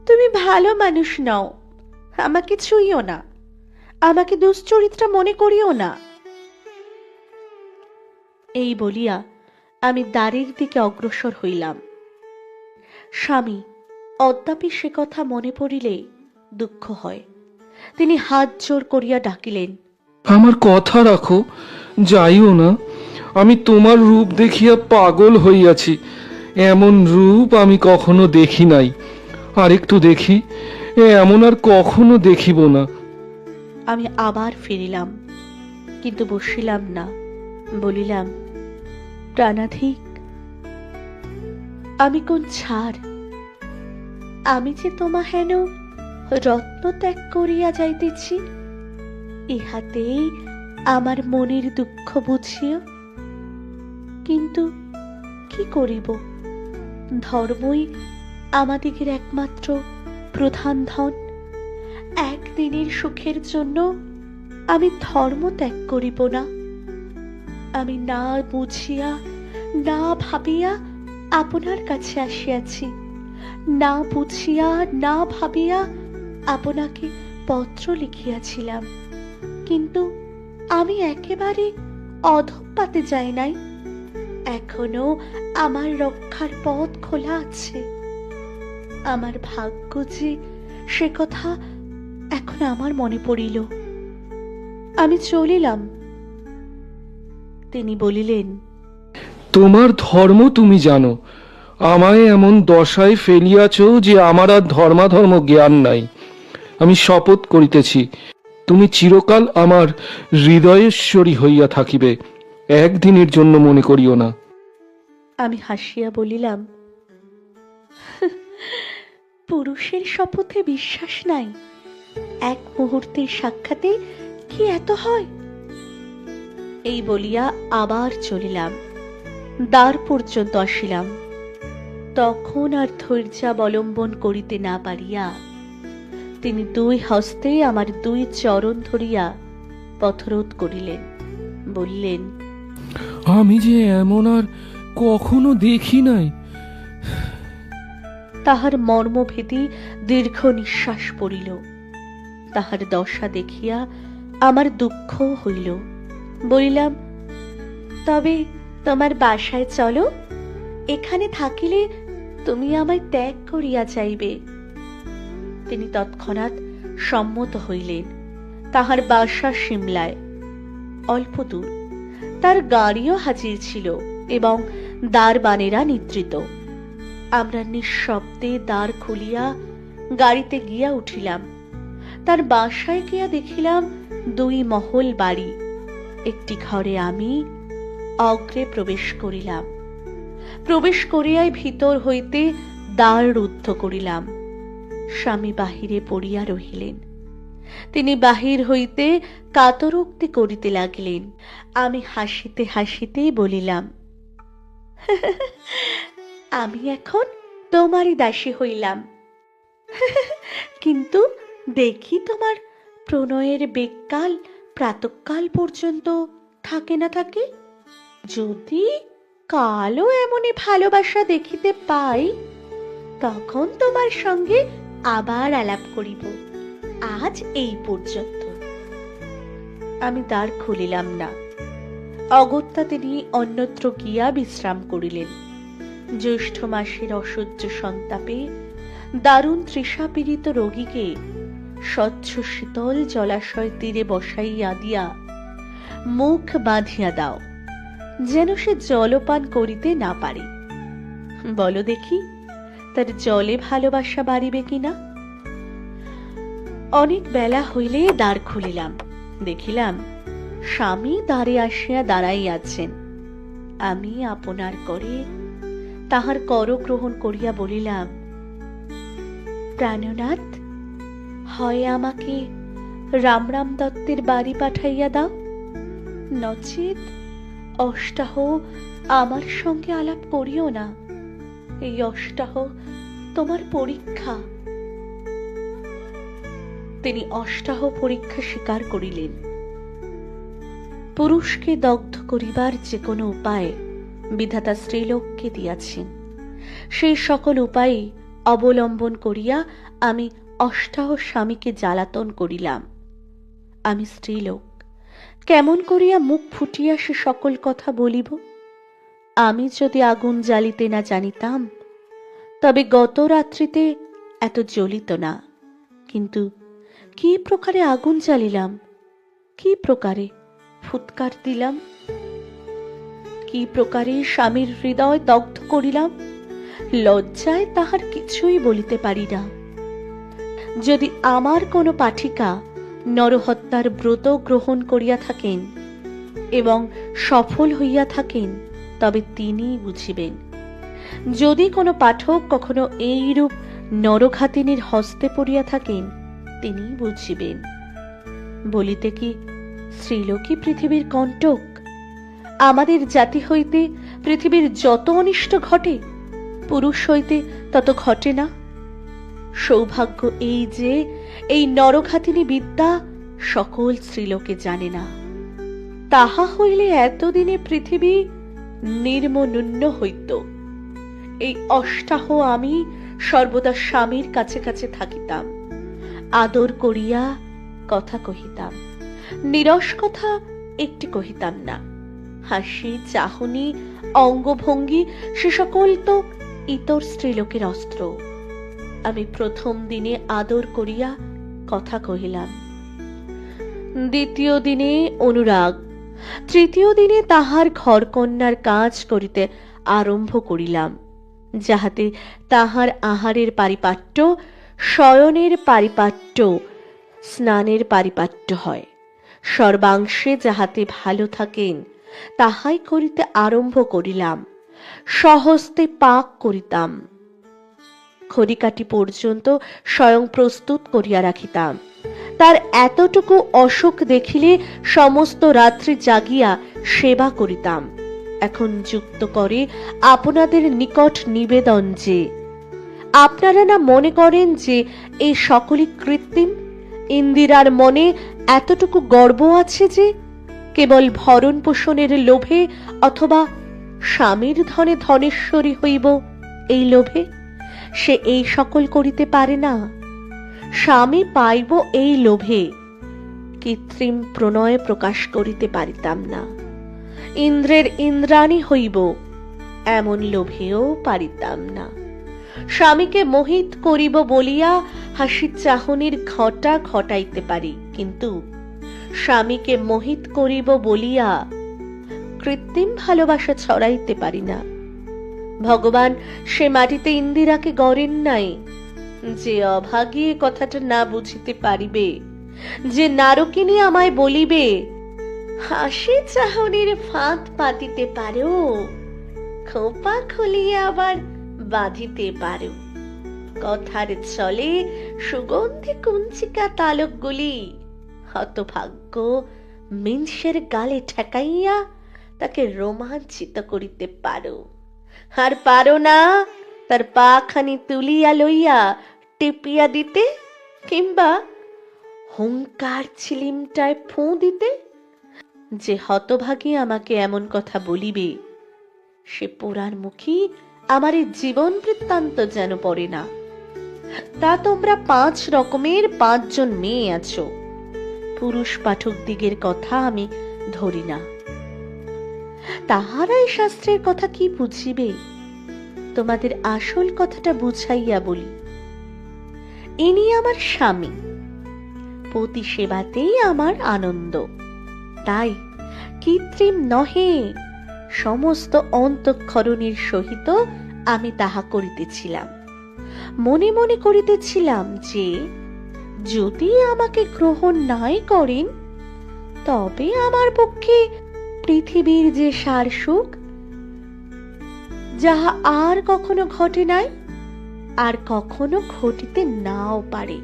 A: তুমি ভালো মানুষ নও, আমাকে ছুঁইও না, আমাকে দুশ্চরিত্রা মনে করিও না। এই বলিয়া আমি দ্বারের দিকে অগ্রসর হইলাম। স্বামী অদ্যাপি সে কথা মনে পড়িলে দুঃখ হয়। তিনি হাত জোর করিয়া ডাকিলেন,
E: আমার কথা রাখো, যাইও না। আমি তোমার রূপ দেখিয়া পাগল হইয়াছি। এমন রূপ আমি কখনো দেখি নাই। আরেকটু দেখি, এমন আর কখনো দেখিব না।
A: আমি আবার ফিরিলাম, কিন্তু বসিলাম না। বলিলাম, প্রাণাধিক, আমি কোন ছাড়? আমি যে তোমা হেন রত্ন ত্যাগ করিয়া যাইতেছি, ইহাতেই আমার মনের দুঃখ বুঝিও। কিন্তু কি করিব? ধর্মই আমাদিগের একমাত্র প্রধান ধন। একদিনের সুখের জন্য আমি ধর্ম ত্যাগ করিব না। আমি না বুঝিয়া না ভাবিয়া আপনার কাছে আসিয়াছি, না বুঝিয়া না ভাবিয়া আপনাকে পত্র লিখিয়াছিলাম, কিন্তু আমি একেবারে অধঃপাতে যাই নাই। এখনো আমার রক্ষার পথ খোলা আছে। আমার ভাগ্য যে সে কথা এখন আমার মনে পড়িল। আমি চলিলাম। তিনি বলিলেন,
E: তোমার ধর্ম তুমি জানো। আমায় এমন দশায় ফেলিয়াছ যে আমার আর ধর্মাধর্ম জ্ঞান নাই। আমি শপথ করিতেছি, তুমি চিরকাল আমার হৃদয়েশ্বরী হইয়া থাকিবে। একদিনের জন্য মনে করিও না।
A: আমি হাসিয়া বলিলাম, পুরুষের শপথে বিশ্বাস নাই? এক মুহূর্তের সাক্ষাতে কি এত হয়? এই বলিয়া আবার চলিলাম। দ্বার পর্যন্ত আসিলাম। তখন আর ধৈর্যাবলম্বন করিতে না পারিয়া তিনি দুই হস্তে আমার দুই চরণ ধরিয়া পথরোধ করিলেন। বললেন,
E: আমি যে এমন আর কখনো দেখি নাই।
A: তাহার মর্মভেদী দীর্ঘ নিঃশ্বাস পড়িল। তাহার দশা দেখিয়া আমার দুঃখ হইল। বলিলাম, তবে তোমার বাসায় চলো, এখানে থাকিলে তুমি আমায় ত্যাগ করিয়া যাইবে। তিনি তৎক্ষণাৎ সম্মত হইলেন। তাহার বাসা সিমলায়, অল্প দূর। তার গাড়িও হাজির ছিল এবং দ্বারবানেরা নিদ্রিত। আমরা নিঃশব্দে দ্বার খুলিয়া গাড়িতে গিয়া উঠিলাম। তার বাসায় গিয়া দেখিলাম দুই মহল বাড়ি। একটি ঘরে আমি অগ্রে প্রবেশ করিলাম। প্রবেশ করিয়াই ভিতর হইতে দ্বার রুদ্ধ করিলাম। স্বামী বাহিরে পড়িয়া রহিলেন। তিনি বাহির হইতে কাতরোক্তি করিতে লাগিলেন। আমি হাসিতে হাসিতেই বলিলাম, আমি এখন তোমারই দাসী হইলাম। কিন্তু দেখি তোমার প্রণয়ের বেগকাল প্রাতঃকাল পর্যন্ত থাকে না থাকে। যদি কালও এমনই ভালোবাসা দেখিতে পাই, তখন তোমার সঙ্গে আবার আলাপ করিব। আজ এই পর্যন্ত। আমি দ্বার খুলিলাম না। অগত্যা তিনি অন্যত্র গিয়া বিশ্রাম করিলেন। জ্যৈষ্ঠ মাসের অসহ্য সন্তাপে দারুণ তৃষাপীড়িত রোগীকে স্বচ্ছ শীতল জলাশয় তীরে বসাইয়া দিয়া মুখ বাঁধিয়া দাও, যেন সে জলপান করিতে না পারে। বলো দেখি, তার জলে ভালোবাসা বাড়িবে কিনা? অনেক বেলা হইলে দ্বার খুলিলাম, দেখিলাম স্বামী দ্বারে আসিয়া দাঁড়াইয়াছেন। আমি আপনার করে তাহার কর গ্রহণ করিয়া বলিলাম, প্রাণনাথ, হয় আমাকে রামরাম দত্তের বাড়ি পাঠাইয়া দাও, নচেত অষ্টাহ আমার সঙ্গে আলাপ করিও না। এই অষ্টাহ তোমার পরীক্ষা। তিনি অষ্টাহ পরীক্ষা স্বীকার করিলেন। পুরুষকে দগ্ধ করিবার যে কোনো উপায় বিধাতা স্ত্রীলোককে দিয়াছেন। সেই সকল উপায় অবলম্বন করিয়া আমি অষ্টাহ স্বামীকে জ্বালাতন করিলাম। আমি স্ত্রীলোক, কেমন করিয়া মুখ ফুটিয়া সে সকল কথা বলিব? আমি যদি আগুন জ্বালিতে না জানিতাম, তবে গত রাত্রিতে এত জ্বলিত না। কিন্তু কি প্রকারে আগুন জ্বালিলাম, কি প্রকারে ফুৎকার দিলাম, কি প্রকারে স্বামীর হৃদয় দগ্ধ করিলাম, লজ্জায় তাহার কিছুই বলিতে পারি না। যদি আমার কোনো পাঠিকা নরহত্যার ব্রত গ্রহণ করিয়া থাকেন এবং সফল হইয়া থাকেন, তবে তিনিই বুঝিবেন। যদি কোনো পাঠক কখনো এইরূপ নরঘাতিনীর হস্তে পড়িয়া থাকেন, তিনিই বুঝিবেন। বলিতে কি স্ত্রীলোকই পৃথিবীর কণ্টক? আমাদের জাতি হইতে পৃথিবীর যত অনিষ্ট ঘটে, পুরুষ হইতে তত ঘটে না। সৌভাগ্য এই যে এই নরঘাতিনী বিদ্যা সকল স্ত্রীলোকে জানে না। তাহা হইলে এতদিনে পৃথিবী নির্মনুন্য হইত। এই অষ্টাহ আমি সর্বদা স্বামীর কাছে কাছে থাকিতাম, আদর করিয়া কথা কহিতাম, নিরস কথা একটি কহিতাম না। হাসি, চাহনি, অঙ্গভঙ্গি সে সকল তো ইতর স্ত্রীলোকের অস্ত্র। আমি প্রথম দিনে আদর করিয়া কথা কহিলাম, দ্বিতীয় দিনে অনুরাগ, তৃতীয় দিনে তাহার ঘরকন্যার কাজ করিতে আরম্ভ করিলাম, যাহাতে তাহার আহারের পারিপাট্য, শয়নের পারিপাট্য, স্নানের পারিপাট্য হয়। সর্বাংশে যাহাতে ভালো থাকেন তাহাই করিতে আরম্ভ করিলাম। সহস্তে পাক করিতাম, খড়িকাঠি পর্যন্ত স্বয়ং প্রস্তুত করিয়া রাখিতাম। তার এতটুকু অসুখ দেখিলে সমস্ত রাত্রি জাগিয়া সেবা করিতাম। এখন যুক্ত করে আপনাদের নিকট নিবেদন যে, আপনারা না মনে করেন যে এই সকলই কৃত্রিম? ইন্দিরার মনে এতটুকু গর্ব আছে যে কেবল ভরণ পোষণের লোভে অথবা স্বামীর ধনে ধনেশ্বরী হইব এই লোভে সে এই সকল করিতে পারে না। স্বামী পাইব এই লোভে কৃত্রিম প্রণয় প্রকাশ করিতে পারিতাম না। ইন্দ্রের ইন্দ্রাণী হইব এমন লোভেও পারিতাম না। স্বামীকে মোহিত করিব বলিয়া হাসি চাহনির ঘটা ঘটাইতে পারি, কিন্তু স্বামীকে মোহিত করিব বলিয়া কৃত্রিম ভালোবাসা ছড়াইতে পারি না। ভগবান সে মাটিতে ইন্দিরাকে গড়েন নাই। যে অভাগী কথাটা না বুঝিতে পারিবে, যে নারকিনী আমায় বলিবে, হাসি চাহনির ফাঁদ পাতিতে পারো, খোপা খুলিয়ে আবার বাঁধিতে পারো, কথার চলে সুগন্ধি কুঞ্চিকা তালকগুলি হতভাগ্য মিনসের গালে ঠেকাইয়া তাকে রোমাঞ্চিত করিতে পারো, আর পারো না তার পাখানি তুলিয়া লইয়া টিপিয়া দিতে, কিংবা হুঙ্কার ছিলিমটায় ফোঁ দিতে। যে হতভাগী আমাকে এমন কথা বলিবে, সে পোড়ার মুখী আমার এই জীবন বৃত্তান্ত যেন পড়ে না। তা তোমরা 5 রকমের 5 জন মেয়ে আছো, পুরুষ পাঠক দিগের কথা আমি ধরি না। তাহারাই শাস্ত্রের কথা কি বুঝিবে? তোমাদের আসল কথাটা বুঝাইয়া বলি। ইনি আমার স্বামী, পতি সেবাতেই আমার আনন্দ, তাই কৃত্রিম নহে, সমস্ত অন্তঃকরণের সহিত আমি তাহা করিতেছিলাম। মনে মনে করিতেছিলাম যে যদি আমাকে গ্রহণ নাই করেন, তবে আমার পক্ষে পৃথিবীর যে সার সুখ, যাহা আর কখনো ঘটে নাই, আর কখনো ঘটিতে নাও পারে,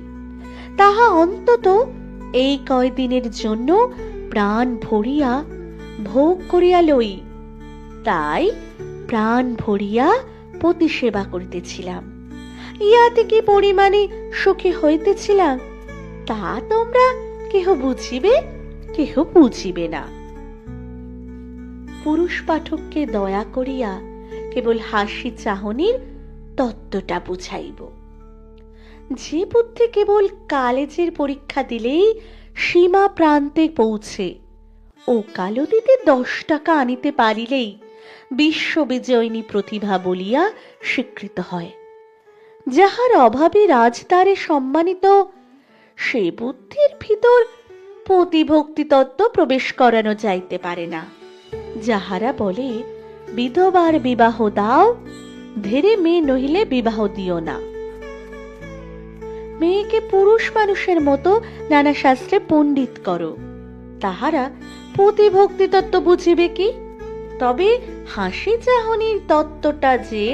A: তাহা অন্তত এই কয়দিনের জন্য প্রাণ ভরিয়া ভোগ করিয়া লই। তাই প্রাণ ভরিয়া পতি সেবা করিতেছিলাম। ইয়াতে কি পরিমাণে সুখী হইতেছিলাম, তা তোমরা কেহ বুঝিবে, কেহ বুঝিবে না। পুরুষ পাঠককে দয়া করিয়া কেবল হাসি চাহনির তত্ত্বটা বুঝাইব। যে বুদ্ধি কেবল কালেজের পরীক্ষা দিলেই সীমা প্রান্তে পৌঁছে ও কালদিতে 10 টাকা আনিতে পারিলেই বিশ্ববিজয়িনী প্রতিভা বলিয়া স্বীকৃত হয়, যাহার অভাবে রাজদ্বারে সম্মানিত, সে বুদ্ধির ভিতর প্রতিভক্তি তত্ত্ব প্রবেশ করানো যাইতে পারে না। যাহারা বলে বিধবার বিবাহ দাও, ধীরে মেয়ে নহিলে বিবাহ দিও না, মেয়েকে পুরুষ মানুষের মতো নানা শাস্ত্রে পণ্ডিত করো, তাহারা প্রতিভক্তি তত্ত্ব বুঝিবে কি? তবে হাসি চাহনির তত্ত্বটা যে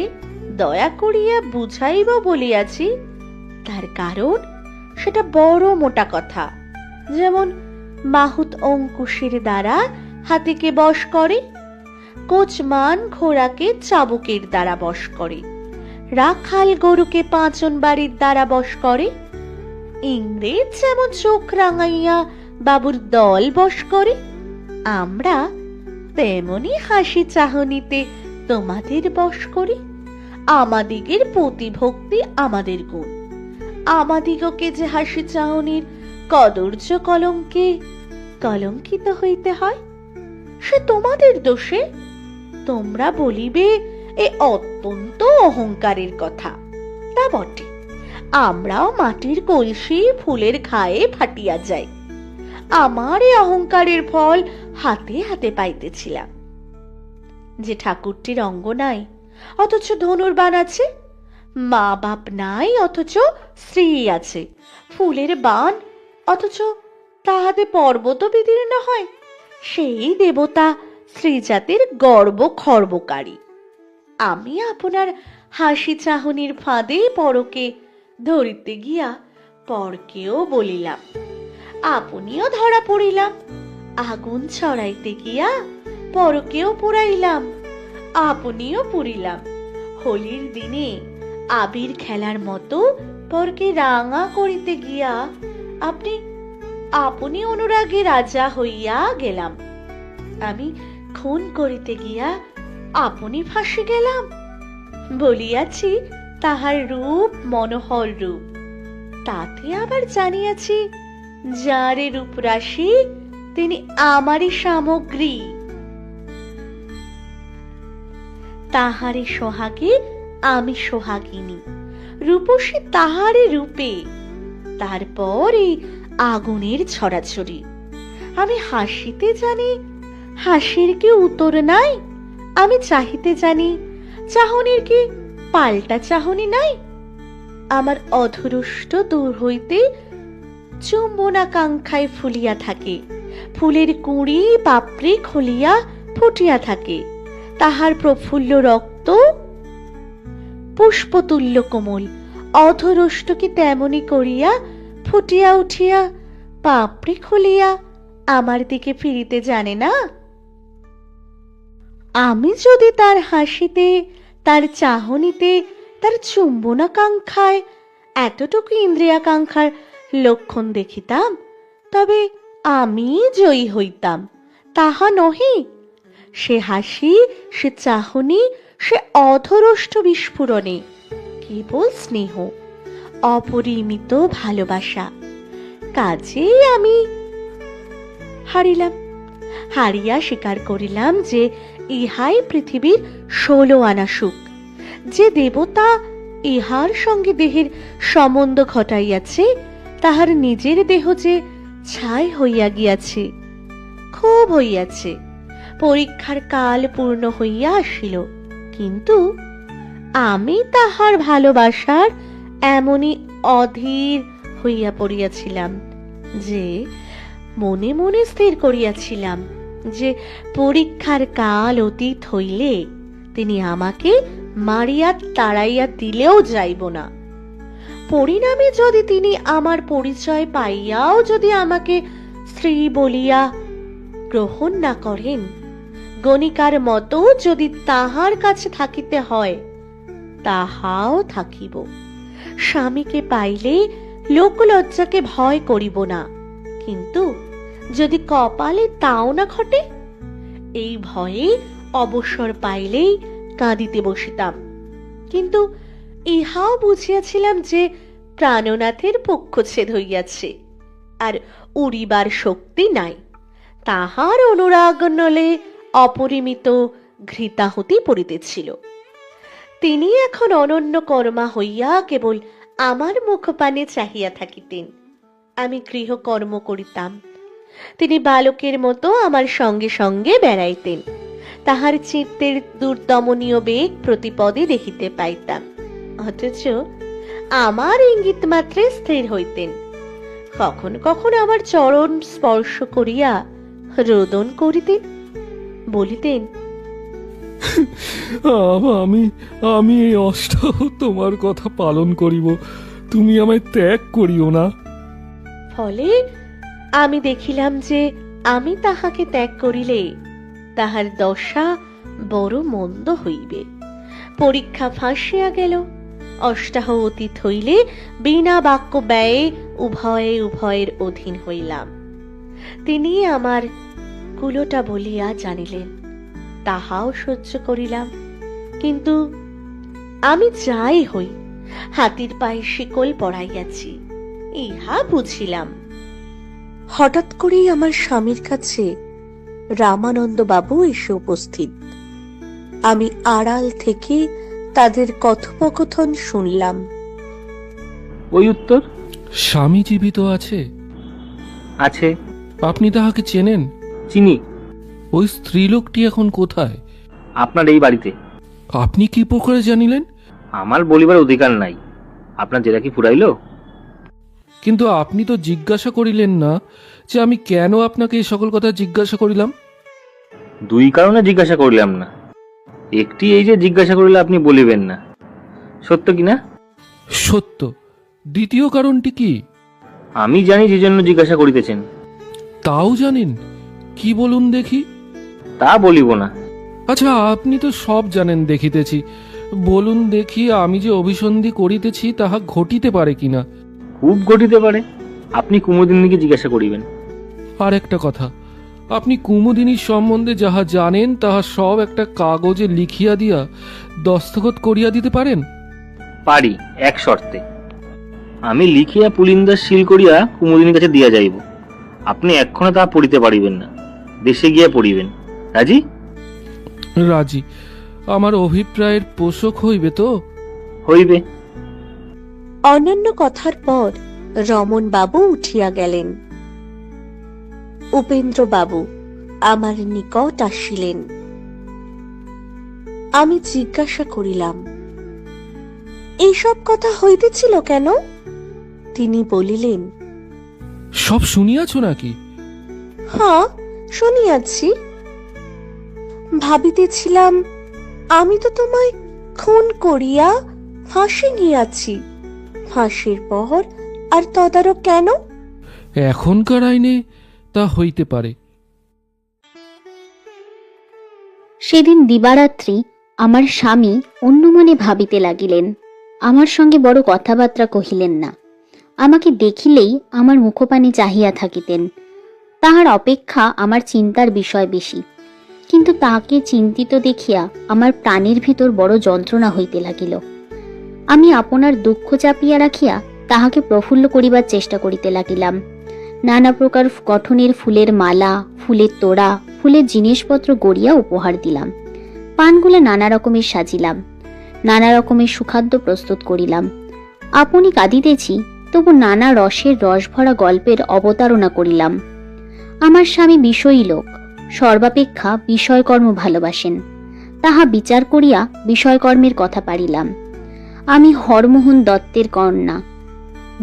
A: দয়া করিয়া বুঝাইব বলিয়াছি, তার কারণ সেটা বড় মোটা কথা। যেমন মাহুত অঙ্কুশের দ্বারা হাতিকে বশ করে, কোচমান ঘোড়াকে চাবুকের দ্বারা বশ করে, রাখাল গরুকে পাঁচন বাড়ির দ্বারা বশ করে, ইংরেজ যেমন চোখ রাঙাইয়া বাবুর দল বশ করে, আমরা তেমনি হাসি চাহনিতে তোমাদের বশ করি। আমাদিগের প্রতিভক্তি আমাদের গুণ, আমাদিগকে যে হাসি চাহনির কদর্য কলঙ্কে কলঙ্কিত হইতে হয়, সে তোমাদের দোষে। তোমরা বলিবে এ অত্যন্ত অহংকারের কথা, তা বটে। আমরাও মাটির কলসি ফুলের ঘায়ে ফাটিয়া যাই। আমার এই অহংকারের ফল হাতে হাতে পাইতেছিলাম। যে ঠাকুরটির অঙ্গ নাই অথচ ধনুর্বাণ আছে, মা বাপ নাই অথচ স্ত্রী আছে, ফুলের বাণ অথচ তাহাতে পর্বত বিদীর্ণ হয়, সেই দেবতা স্ত্রীজাতির গর্ব খর্বকারী। আমি আপনার হাসি চাহনির ফাঁদে পরকে ধরিতে গিয়া পরকেও বলিলাম, আপনিও ধরা পড়িলাম। আগুন ছড়াইতে গিয়া পরকেও পুরাইলাম, আপনিও পুরিলাম। হোলির দিনে আবির খেলার মতো পরকে রাঙা করিতে গিয়া আপনি অনুরাগে রাজা হইয়া গেলাম। আমি খুন করিতে গিয়া আপনি ফাঁসি গেলাম। বলিয়াছি তাহার রূপ মনোহর রূপ, তাতে আবার জানিয়াছি যারে রূপ রাশি তিনি আমারই সামগ্রী। তাহারে সোহাগে আমি সোহাগিনী, রূপসী তাহারে রূপে। তারপর এই আগুনের ছড়াছড়ি। আমি হাসিতে জানি হাসির কি উত্তর নাই, আমি চাহিতে জানি চাহনির কি পাল্টা চাহনি নাই। আমার অধরুষ্ট দূর হইতে চুম্বনাকাঙ্ক্ষায় ফুলিয়া থাকে, ফুলের কুঁড়ি পাপড়ি খুলিয়া ফুটিয়া থাকে, তাহার প্রফুল্ল রক্ত পুষ্পতুল্য কোমল। অধরুষ্ট কি তেমনি করিয়া ফুটিয়া উঠিয়া পাপড়ি খুলিয়া আমার দিকে ফিরিতে জানে না? আমি যদি তার হাসিতে, তার চাহনিতে, তার চুম্বনাকাঙ্ক্ষায় এতটুকু ইন্দ্রিয়াকাঙ্ক্ষার লক্ষণ দেখিতাম, তবে আমি জয়ী হইতাম, তাহা নহে। সে হাসি, সে চাহনি, সে অধরষ্ট বিস্ফুরণে কেবল স্নেহ, অপরিমিত ভালোবাসা। কাজেই আমি হারিয়া স্বীকার করিলাম যে ইহাই পৃথিবীর 16 আনা সুখ। যে দেবতা ইহার সঙ্গে দেহের সম্বন্ধ ঘটাইয়াছে, তাহার নিজের দেহ যে ছাই হইয়া গিয়াছে, খুব হইয়াছে। পরীক্ষার কাল পূর্ণ হইয়া আসিল, কিন্তু আমি তাহার ভালোবাসার এমনই অধীর হইয়া পড়িয়াছিলাম, যে মনে মনে স্থির করিয়াছিলাম যে পরীক্ষার কাল অতীত হইলে তিনি আমাকে মারিয়া তাড়াইয়া দিলেও যাইব না। পরিণামে যদি তিনি আমার পরিচয় পাইয়াও যদি আমাকে স্ত্রী বলিয়া গ্রহণ না করেন, গণিকার মতো যদি তাহার কাছে থাকিতে হয়, তাহাও থাকিব। স্বামীকে পাইলে লোকলজ্জাকে ভয় করিব না, কিন্তু যদি কপালে তাও না ঘটে, এই ভয়ে অবসর পাইলেই কাঁদিতে বসিতাম। কিন্তু ইহাও বুঝিয়াছিলাম যে প্রাণনাথের পক্ষচ্ছেদ হইয়াছে, আর উড়িবার শক্তি নাই। তাহার অনুরাগ নলে অপরিমিত ঘৃতাহুতি পড়িতেছিল। তিনি এখন অনন্য কর্মা হইয়া কেবল আমার মুখপানে চাহিয়া থাকিতেন। আমি গৃহকর্ম করিতাম, তিনি বালকের মতো আমার সঙ্গে সঙ্গে বেড়াইতেন। তাহার চিত্তের দুর্দমনীয় বেগ প্রতিপদে দেখিতে পাইতাম, অথচ আমার ইঙ্গিত মাত্রে স্থির হইতেন। কখন কখন আমার চরণ স্পর্শ করিয়া রোদন করিতেন, বলিতেন,
E: আমি আমি এই অষ্টাহ তোমার কথা পালন করিব, তুমি আমায় ত্যাগ করিও না।
A: ফলে আমি দেখিলাম যে আমি তাহাকে ত্যাগ করিলে তাহার দশা বড় মন্দ হইবে। পরীক্ষা ফাঁসিয়া গেল। অষ্টাহ অতীত হইলে বিনা বাক্য ব্যয়ে উভয়ে উভয়ের অধীন হইলাম। তিনি আমার কুলোটা বলিয়া জানিলেন, তাহাও সহ্য করিলাম। কিন্তু আমি যাই হই, হাতির পায়ে শিকল পড়াইয়াছি, ইহা বুঝিলাম। হঠাৎ করেই আমার স্বামীর কাছে রামানন্দ বাবু এসে উপস্থিত। আমি আড়াল থেকে তাদের কথোপকথন শুনলাম।
F: ওই উত্তর।
E: স্বামী জীবিত আছে?
F: আছে।
E: আপনি তাহাকে চেনেন?
F: চিনি।
E: ওই স্ত্রীলোকটি এখন কোথায়?
F: আপনার এই বাড়িতে।
E: আপনি কি প্রকারে জানিলেন?
F: আমার বলিবার অধিকার নাই। আপনার জেরা কি ফুরাইল?
E: কিন্তু আপনি তো জিজ্ঞাসা করিলেন না যে আমি কেন আপনাকে এই সকল কথা জিজ্ঞাসা করিলাম।
F: দুই কারণে জিজ্ঞাসা করিলাম না। একটি এই যে জিজ্ঞাসা করিলে আপনি বলিবেন না, সত্য কি না?
E: সত্য। দ্বিতীয় কারণটি কি?
F: আমি জানি যে জন্য জিজ্ঞাসা করিতেছেন।
E: তাও জানেন? কি বলুন দেখি।
F: তা বলিব না।
E: আচ্ছা, আপনি তো সব জানেন দেখিতেছি, বলুন দেখি আমি যে অভিসন্ধি করিতেছি তাহা ঘটিতে পারে কিনা।
F: খুব ঘটিতে পারে। আপনি কুমুদিনীকে জিজ্ঞাসা করিবেন।
E: আর একটা কথা, আপনি কুমুদিনীর সম্বন্ধে যাহা জানেন তাহা সব একটা কাগজে লিখিয়া দিয়া দস্তখত করিয়া দিতে পারেন?
F: পারি, এক শর্তে। আমি লিখিয়া পুলিন্দার সিল করিয়া কুমুদিনীর কাছে দিয়া যাইব। আপনি এক্ষণে তা পড়িতে পারিবেন না, দেশে গিয়া পড়িবেন। রাজি?
E: রাজি। আমার অভিপ্রায়ের পোষক হইবে তো?
F: হইবে।
A: অন্যান্য কথার পর রমন বাবু উঠিয়া গেলেন। উপেন্দ্র বাবু আমার নিকট আসিলেন। আমি জিজ্ঞাসা করিলাম, এইসব কথা হইতেছিল কেন? তিনি বলিলেন,
E: সব শুনিয়াছ নাকি?
A: হ্যাঁ, শুনিয়াছি। ভাবিতেছিলাম আমি তো তোমায় খুন করিয়া ফাঁসি নিয়াছি, ফাঁসির পর আর তদারক কেন?
E: এখনকার আইনে তা হইতে পারে।
C: সেদিন দিবারাত্রি আমার স্বামী অন্য মনে ভাবিতে লাগিলেন। আমার সঙ্গে বড় কথাবার্তা কহিলেন না। আমাকে দেখিলেই আমার মুখপানে চাহিয়া থাকিতেন। তাহার অপেক্ষা আমার চিন্তার বিষয় বেশি। কিন্তু তাহাকে চিন্তিত দেখিয়া আমার প্রাণের ভিতর বড় যন্ত্রণা হইতে লাগিল। আমি আপনার দুঃখ চাপিয়া রাখিয়া তাহাকে প্রফুল্ল করিবার চেষ্টা করিতে লাগিলাম। নানা প্রকার গঠনের ফুলের মালা, ফুলের তোড়া, ফুলের জিনিসপত্র গড়িয়া উপহার দিলাম। পানগুলা নানা রকমের সাজিলাম, নানা রকমের সুখাদ্য প্রস্তুত করিলাম। আপনি কাঁদিতেছি, তবু নানা রসের রসভরা গল্পের অবতারণা করিলাম। আমার স্বামী বিষয়ী লোক, সর্বাপেক্ষা বিষয়কর্ম ভালোবাসেন। তাহা বিচার করিয়া বিষয়কর্মের কথা পারিলাম। আমি হরমোহন দত্তের কন্যা,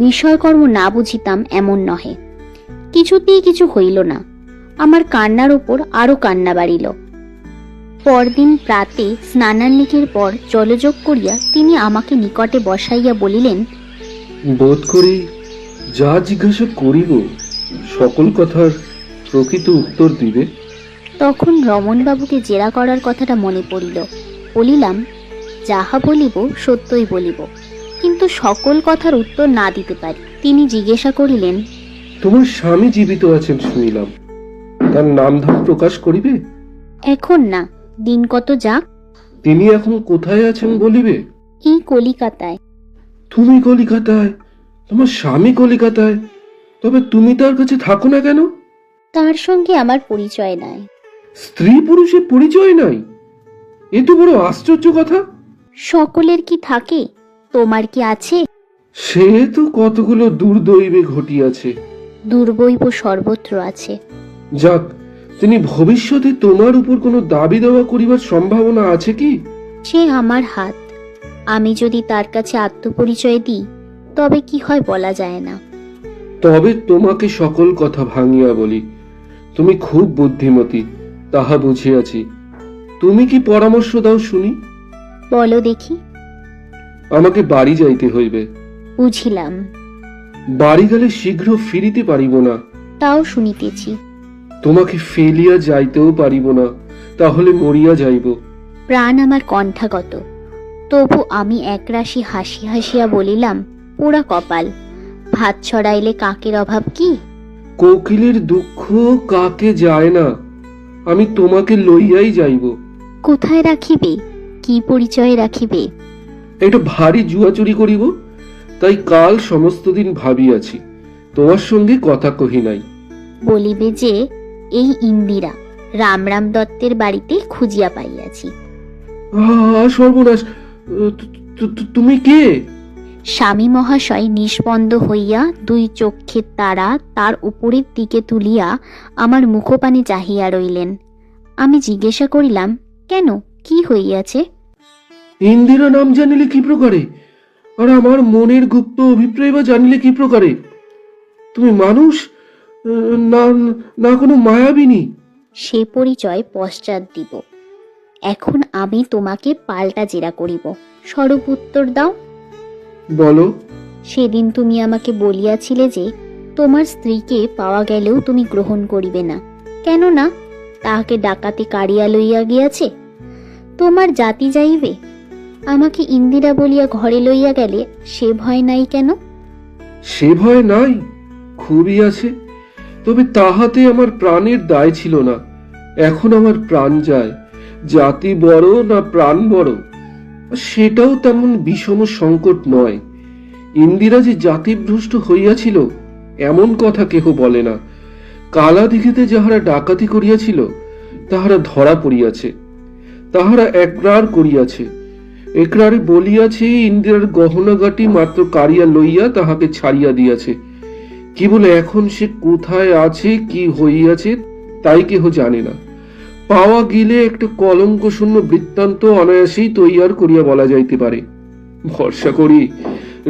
C: বিষয়কর্ম না বুঝিতাম এমন নহে। কিছুতেই কিছু হইল না। আমার কান্নার ওপর আরো কান্না বাড়িল। পরদিন প্রাতে স্নানান্নিকের পর জলযোগ করিয়া তিনি আমাকে নিকটে বসাইয়া বলিলেন,
E: বোধ করি যা জিজ্ঞাসা করিব সকল কথার প্রকৃত উত্তর দিবে।
C: তখন রমণবাবুকে জেরা করার কথাটা মনে পড়িল। বলিলাম, যাহা বলিব সত্যই বলিব, কিন্তু সকল কথার উত্তর না দিতে পারি। তিনি জিজ্ঞাসা করিলেন,
E: তোমার স্বামী জীবিত আছেন শুনিলাম, তার নাম ধাম প্রকাশ করিবে?
C: এখন না, দিন কত যাক।
E: তিনি এখন কোথায় আছেন বলিবে?
C: এই কলিকাতায়।
E: তুমি কলিকাতায়, তোমার স্বামী কলিকাতায়, তবে তুমি তার কাছে থাকো না কেন?
C: তার সঙ্গে আমার পরিচয় নাই।
E: স্ত্রী পুরুষের পরিচয় নাই? এ তো বড় আশ্চর্য কথা।
C: সকলের কি থাকে, তোমার কি আছে?
E: সে তো কতগুলো দুর্দৈবে ঘটিয়াছে।
C: দুর্বৈব সর্বত্র আছে।
E: যাক, তিনি ভবিষ্যতে তোমার উপর কোনো দাবি দেওয়া করিবার সম্ভাবনা আছে কি?
C: সে আমার হাত। আমি যদি তার কাছে আত্মপরিচয় দিই তবে কি হয় বলা যায় না।
E: তবে তোমাকে সকল কথা ভাঙিয়া বলি, তুমি খুব বুদ্ধিমতী, তাহা বুঝিয়াছি। তুমি কি পরামর্শ দাও শুনি।
C: বলো দেখি।
E: আমাকে বাড়ি যাইতে হইবে।
C: বুঝিলাম।
E: বাড়ি গেলে শীঘ্র ফিরিতে পারিব না।
C: তাও শুনিতেছি।
E: তোমাকে ফেলিয়া যাইতেও পারিব না, তাহলে মরিয়া যাইব।
C: প্রাণ আমার কণ্ঠাগত। তবু আমি একরাশি হাসি হাসিয়া বলিলাম, পোড়া কপাল, ভাত ছড়াইলে কাকের অভাব কি?
E: কোকিলের দুঃখ কাকে যায় না। আমি তোমাকে লইয়াই যাইব।
C: কোথায় রাখিবে? কি পরিচয়ে রাখিবে?
E: একটা ভারী জুয়াচুরি করিব, তাই কাল সমস্ত দিন ভাবিয়াছি, তোমার সঙ্গে কথা কহি নাই।
C: বলিবে যে এই ইন্দিরা রামরাম দত্তের বাড়িতে খুঁজিয়া পাইয়াছি।
E: সর্বনাশ! তুমি কে?
C: স্বামী মহাশয় নিষ্পন্দ হইয়া দুই চক্ষের তারা তার উপরের দিকে তুলিয়া আমার মুখপানে চাহিয়া রইলেন। আমি জিজ্ঞাসা করিলাম, কেন, কি হইয়াছে?
E: ইন্দিরা নাম জানিলে কি প্রকারে, আর আমার মনের গুপ্ত অভিপ্রায় বা জানিলে কি প্রকারে? তুমি মানুষ না, না কোনো মায়াবিনী?
C: সে পরিচয় পশ্চাৎ দিব। এখন আমি তোমাকে পাল্টা জেরা করিব। স্বরূপ উত্তর দাও।
E: বলো।
C: সেদিন তুমি আমাকে বলিয়াছিলে যে তোমার স্ত্রীকে পাওয়া গেলেও তুমি গ্রহণ করিবে না, কেন না তাহাকে ডাকাতে কাড়িয়া লইয়া গিয়াছে। তোমার জাতি যাইবে। আমাকে ইন্দিরা বলিয়া ঘরে লইয়া গেলে সে ভয় নাই কেন?
E: সে ভয় নাই, খুবই আছে। তবে তাহাতে আমার প্রাণের দায় ছিল না। এখন আমার প্রাণ যায়। জাতি বড় না প্রাণ বড়, সেটাও তেমন বিষম সংকট নয়। ইন্দিরা যে জাতিভ্রষ্ট হইয়াছিল এমন কথা কেহ বলে না। কালা দিঘিতে যাহারা ডাকাতি করিয়াছিল তাহারা ধরা পড়িয়াছে, তাহারা একরার করিয়াছে। একরারে বলিয়াছে ইন্দিরার গহনাগাটি মাত্র কাড়িয়া লইয়া তাহাকে ছাড়িয়া দিয়াছে। কি বলে এখন সে কোথায় আছে, কি হইয়াছে, তাই কেহ জানে না। পাওয়া গেলে একটা কলঙ্ক শূন্য বৃত্তান্ত অনায়াসেই তৈয়ার করিয়া বলা যাইতে পারে। ভরসা করি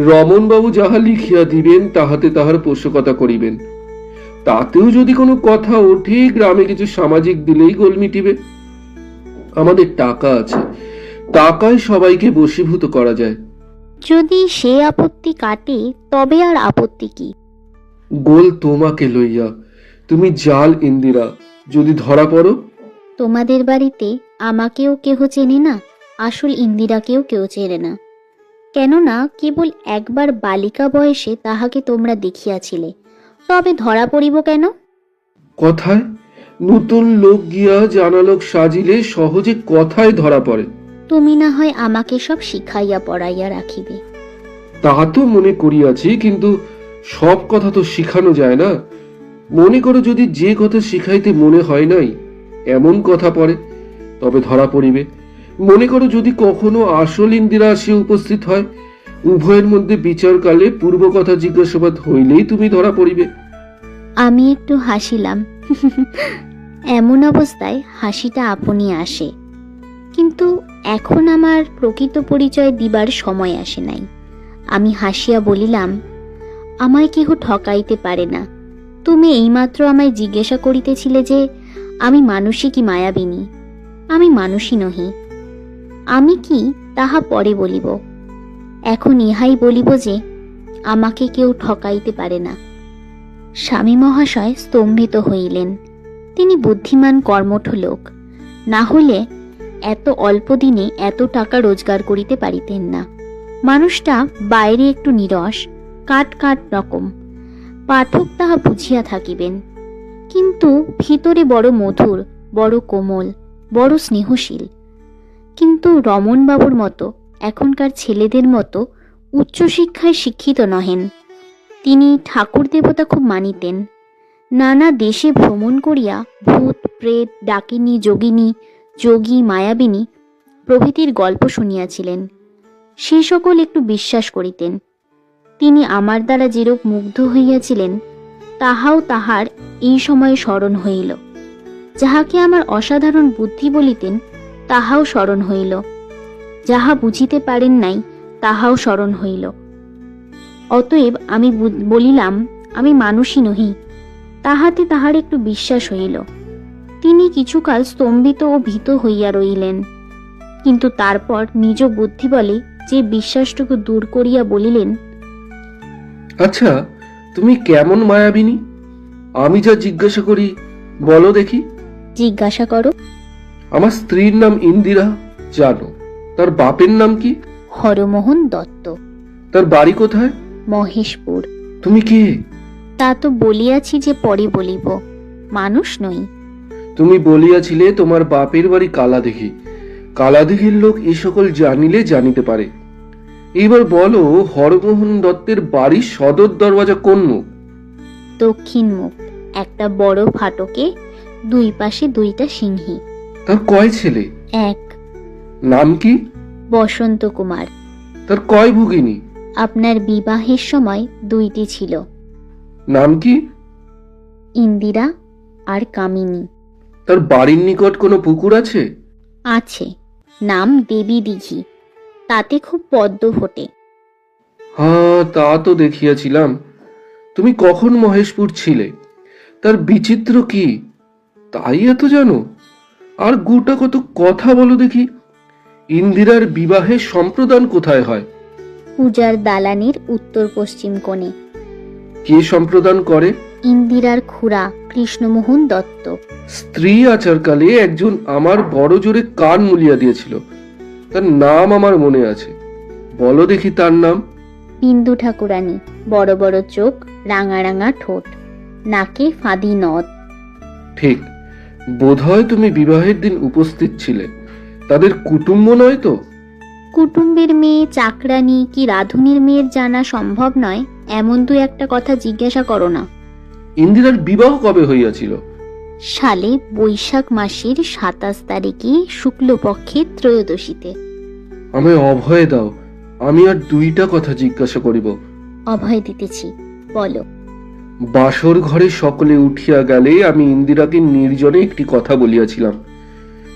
E: রমণবাবু যাহা লিখিয়া দিবেন তাহাতে তাহার পোষকতা করিবেন। তাতেও যদি কোনো কথা ওঠে, গ্রামে কিছু সামাজিক দিলেই গোল মিটিবে। আমাদের টাকা আছে, টাকায় সবাইকে বশীভূত করা যায়।
C: যদি সে আপত্তি কাটে তবে আর আপত্তি কি?
E: গোল তোমাকে লইয়া। তুমি জাল ইন্দিরা, যদি ধরা পড়ো।
C: তোমাদের বাড়িতে আমাকেও কেহ চেনে না, আসল ইন্দিরাকেও কেউ চেনে না। কেননা কেবল একবার বালিকা বয়সে তাহাকে তোমরা দেখিয়াছিলে, তবে ধরা পড়িব কেন?
E: কথায় নতুন লোক গিয়া জানা লোক সাজিলে সহজে কথায় ধরা পড়ে।
C: তুমি না হয় আমাকে সব শিখাইয়া পড়াইয়া রাখিবে।
E: তা তো মনে করিয়াছি, কিন্তু সব কথা তো শিখানো যায় না। মনে করো যদি যে কথা শিখাইতে মনে হয় নাই এমন কথা পড়ে, তবে ধরা পড়িবে। মনে করো যদি কখনো আসল ইন্দিরা আসিয়া উপস্থিত হয়, উভয়ের মধ্যে বিচারকালে পূর্ব কথা জিজ্ঞাসাবাদ হইলেই তুমি ধরা পড়িবে।
C: আমি একটু হাসিলাম। এমন অবস্থায় হাসিটা আপনি আসে, কিন্তু এখন আমার প্রকৃত পরিচয় দিবার সময় আসে নাই। আমি হাসিয়া বলিলাম, আমায় কেহ ঠকাইতে পারে না। তুমি এইমাত্র আমায় জিজ্ঞাসা করিতেছিলে যে আমি মানুষই কি মায়াবিনী। আমি মানুষই নহি। আমি কি তাহা পরে বলিব। এখন ইহাই বলিব যে আমাকে কেউ ঠকাইতে পারে না। স্বামী মহাশয় স্তম্ভিত হইলেন। তিনি বুদ্ধিমান কর্মঠ লোক, না হলে এত অল্প দিনে এত টাকা রোজগার করিতে পারিতেন না। মানুষটা বাইরে একটু নিরস, কাট কাট রকম, পাঠক তাহা বুঝিয়া থাকিবেন, কিন্তু ভিতরে বড় মধুর, বড় কোমল, বড় স্নেহশীল। কিন্তু রমণবাবুর মতো এখনকার ছেলেদের মতো উচ্চশিক্ষায় শিক্ষিত নহেন। তিনি ঠাকুর দেবতা খুব মানিতেন। নানা দেশে ভ্রমণ করিয়া ভূত প্রেত, ডাকিনী, যোগিনী, যোগী, মায়াবিনী প্রভৃতির গল্প শুনিয়াছিলেন। সে সকল একটু বিশ্বাস করিতেন। তিনি আমার দ্বারা যেরূপ মুগ্ধ হইয়াছিলেন তাহাও তাহার এই সময়ে স্মরণ হইল। যাহাকে আমার অসাধারণ বুদ্ধি বলিতেন তাহাও স্মরণ হইল। যাহা বুঝিতে পারেন নাই তাহাও স্মরণ হইল। অতএব আমি বলিলাম আমি মানুষই নহি। তাহাতে তাহার একটু বিশ্বাস হইল। তিনি কিছুকাল স্তম্ভিত ও ভীত হইয়া রহিলেন, কিন্তু তারপর নিজ বুদ্ধি বলে যে বিশ্বাসটুকু দূর করিয়া বলিলেন,
E: আচ্ছা, তুমি কেমন মায়াবিনী? আমি যা জিজ্ঞাসা করি বলো দেখি।
C: জিজ্ঞাসা করো।
E: আমার স্ত্রীর নাম ইন্দিরা, জানো? তার বাপের নাম কি?
C: হরমোহন দত্ত।
E: তার বাড়ি কোথায়?
C: মহেশপুর।
E: তুমি কে?
C: তা তো বলিয়াছি যে পরে বলিব। মানুষ নই।
E: তুমি বলিয়াছিলে তোমার বাপের বাড়ি কালাদিঘি। কালাদিঘির লোক এই সকল জানিলে জানিতে পারে। এইবার বলো, হরমোহন দত্তের বাড়ির সদর দরওয়াজা কোন মুখ?
C: দক্ষিণ মুখ, একটা বড় ফাটকে, দুই পাশে দুইটা সিংহী।
E: তার কয় ছেলে?
C: এক।
E: নাম কি?
C: বসন্ত কুমার।
E: তার কয় ভগিনী?
C: আপনার বিবাহের সময় দুইটি ছিল।
E: নাম কি?
C: ইন্দিরা আর কামিনী।
E: তার বাড়ির নিকট কোনো পুকুর আছে?
C: আছে, নাম দেবী দিঘি। তাতে খুব পদ্ম ফোটে।
E: হ্যাঁ, তা তো দেখিয়াছিলাম। তুমি কখন মহেশপুর ছিলে? তার বিচিত্র কি তাই এত জানো? আর গোটা কত কথা বলো দেখি। ইন্দিরার বিবাহের সম্প্রদান কোথায় হয়?
C: পূজার দালানের উত্তর পশ্চিম কোণে।
E: কে সম্প্রদান করে?
C: ইন্দিরার খুড়া কৃষ্ণমোহন দত্ত।
E: স্ত্রী আচারকালে একজন আমার বড় জোরে কান মুলিয়া দিয়েছিল। তার নাম আমার মনে আছে, বলো দেখি তার নাম।
C: বিন্দু ঠাকুরানী। বড় বড় চোখ, রাঙা রাঙা ঠোঁট, নাকে ফাঁদি নদ।
E: ঠিক, বোধহয় তুমি বিবাহের দিন উপস্থিত ছিলে। তাদের কুটুম্ব নয় তো?
C: কুটুম্বের মেয়ে, চাকরানী কি রাধুনির মেয়ের জানা সম্ভব নয় এমন দু একটা কথা জিজ্ঞাসা করো না।
E: ইন্দিরার বিবাহ কবে হইয়াছিল?
C: সালে বৈশাখ মাসের 27 তারিখে শুক্লপক্ষের ত্রয়োদশীতে।
E: আমায় অভয় দাও, আমি আর দুইটা কথা জিজ্ঞাসা করিব।
C: অভয় দিতেছি, বলো।
E: বাসর ঘরে সকলে উঠিয়া গেলে আমি ইন্দিরাকে নির্জনে একটি কথা বলিয়াছিলাম।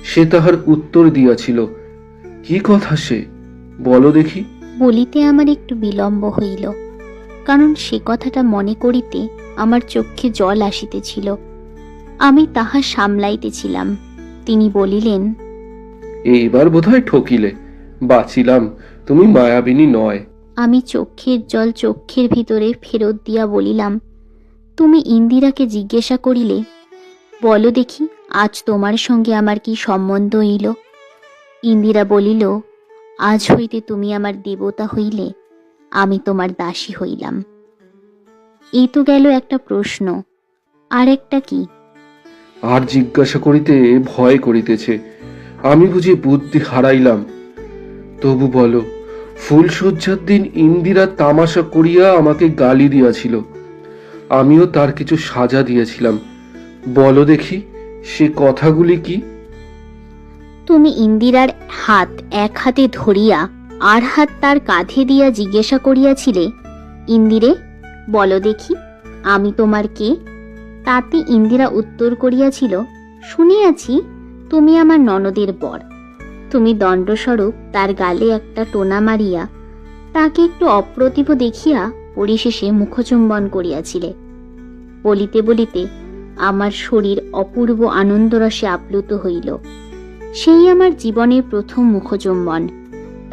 E: সে তাহার উত্তর দিয়াছিল। কি কথা সে, বলো দেখি।
C: বলিতে আমার একটু বিলম্ব হইল, কারণ সে কথাটা মনে করিতে আমার চক্ষে জল আসিতেছিল। আমি তাহা সামলাইতেছিলাম। তিনি বলিলেন,
E: এইবার বোধহয় ঠকিলে, বাঁচিলাম, তুমি মায়াবিনী নয়।
C: আমি চক্ষের জল চক্ষের ভিতরে ফেরত দিয়া বলিলাম, তুমি ইন্দিরাকে জিজ্ঞাসা করিলে, বলো দেখি আজ তোমার সঙ্গে আমার কি সম্বন্ধ হইল? ইন্দিরা বলিল, আজ হইতে তুমি আমার দেবতা হইলে, আমি তোমার দাসী হইলাম। এই তো গেল একটা প্রশ্ন, আর একটা কি?
E: আর জিজ্ঞাসা করিতে ভয় করিতেছে। আমি বুঝি বুদ্ধি হারাইলাম। তবু বলো, ফুলশয্যার দিন ইন্দিরা তামাশা করিয়া আমাকে গালি দিয়াছিল। আমিও তার কিছু সাজা দিয়েছিলাম। বলো দেখি, সে কথাগুলি কি?
C: তুমি ইন্দিরার হাত এক হাতে ধরিয়া আর হাত তার কাঁধে দিয়া জিজ্ঞাসা করিয়াছিলে, ইন্দিরে, বলো দেখি আমি তোমার কে? তাতে ইন্দিরা উত্তর করিয়াছিল, শুনিয়াছি তুমি আমার ননদের বর। তুমি দণ্ডস্বরূপ তার গালে একটা টোনা মারিয়া তাকে একটু অপ্রতিভ দেখিয়া পরিশেষে মুখচুম্বন করিয়াছিলে। বলিতে বলিতে আমার শরীর অপূর্ব আনন্দরসে আপ্লুত হইল। সেই আমার জীবনের প্রথম মুখচুম্বন।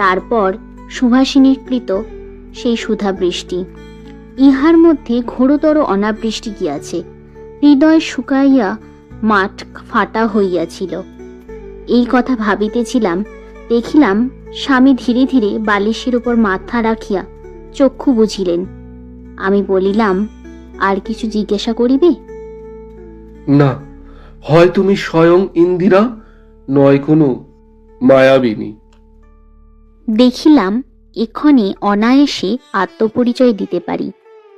C: তারপর সুভাষিনীর কৃত সেই সুধাবৃষ্টি। ইহার মধ্যে ঘোরতর অনাবৃষ্টি গিয়াছে। হৃদয় শুকাইয়া মাঠ ফাটা হইয়াছিল। এই কথা ভাবিতেছিলাম, দেখিলাম স্বামী ধীরে ধীরে বালিশের উপর মাথা রাখিয়া চক্ষু বুঝিলেন। আমি বলিলাম, আর কিছু জিজ্ঞাসা করিবে?
E: না, হয় তুমি স্বয়ং ইন্দিরা, নয় কোনো মায়াবিনী।
C: দেখিলাম এক্ষণে অনায়াসে আত্মপরিচয় দিতে পারি।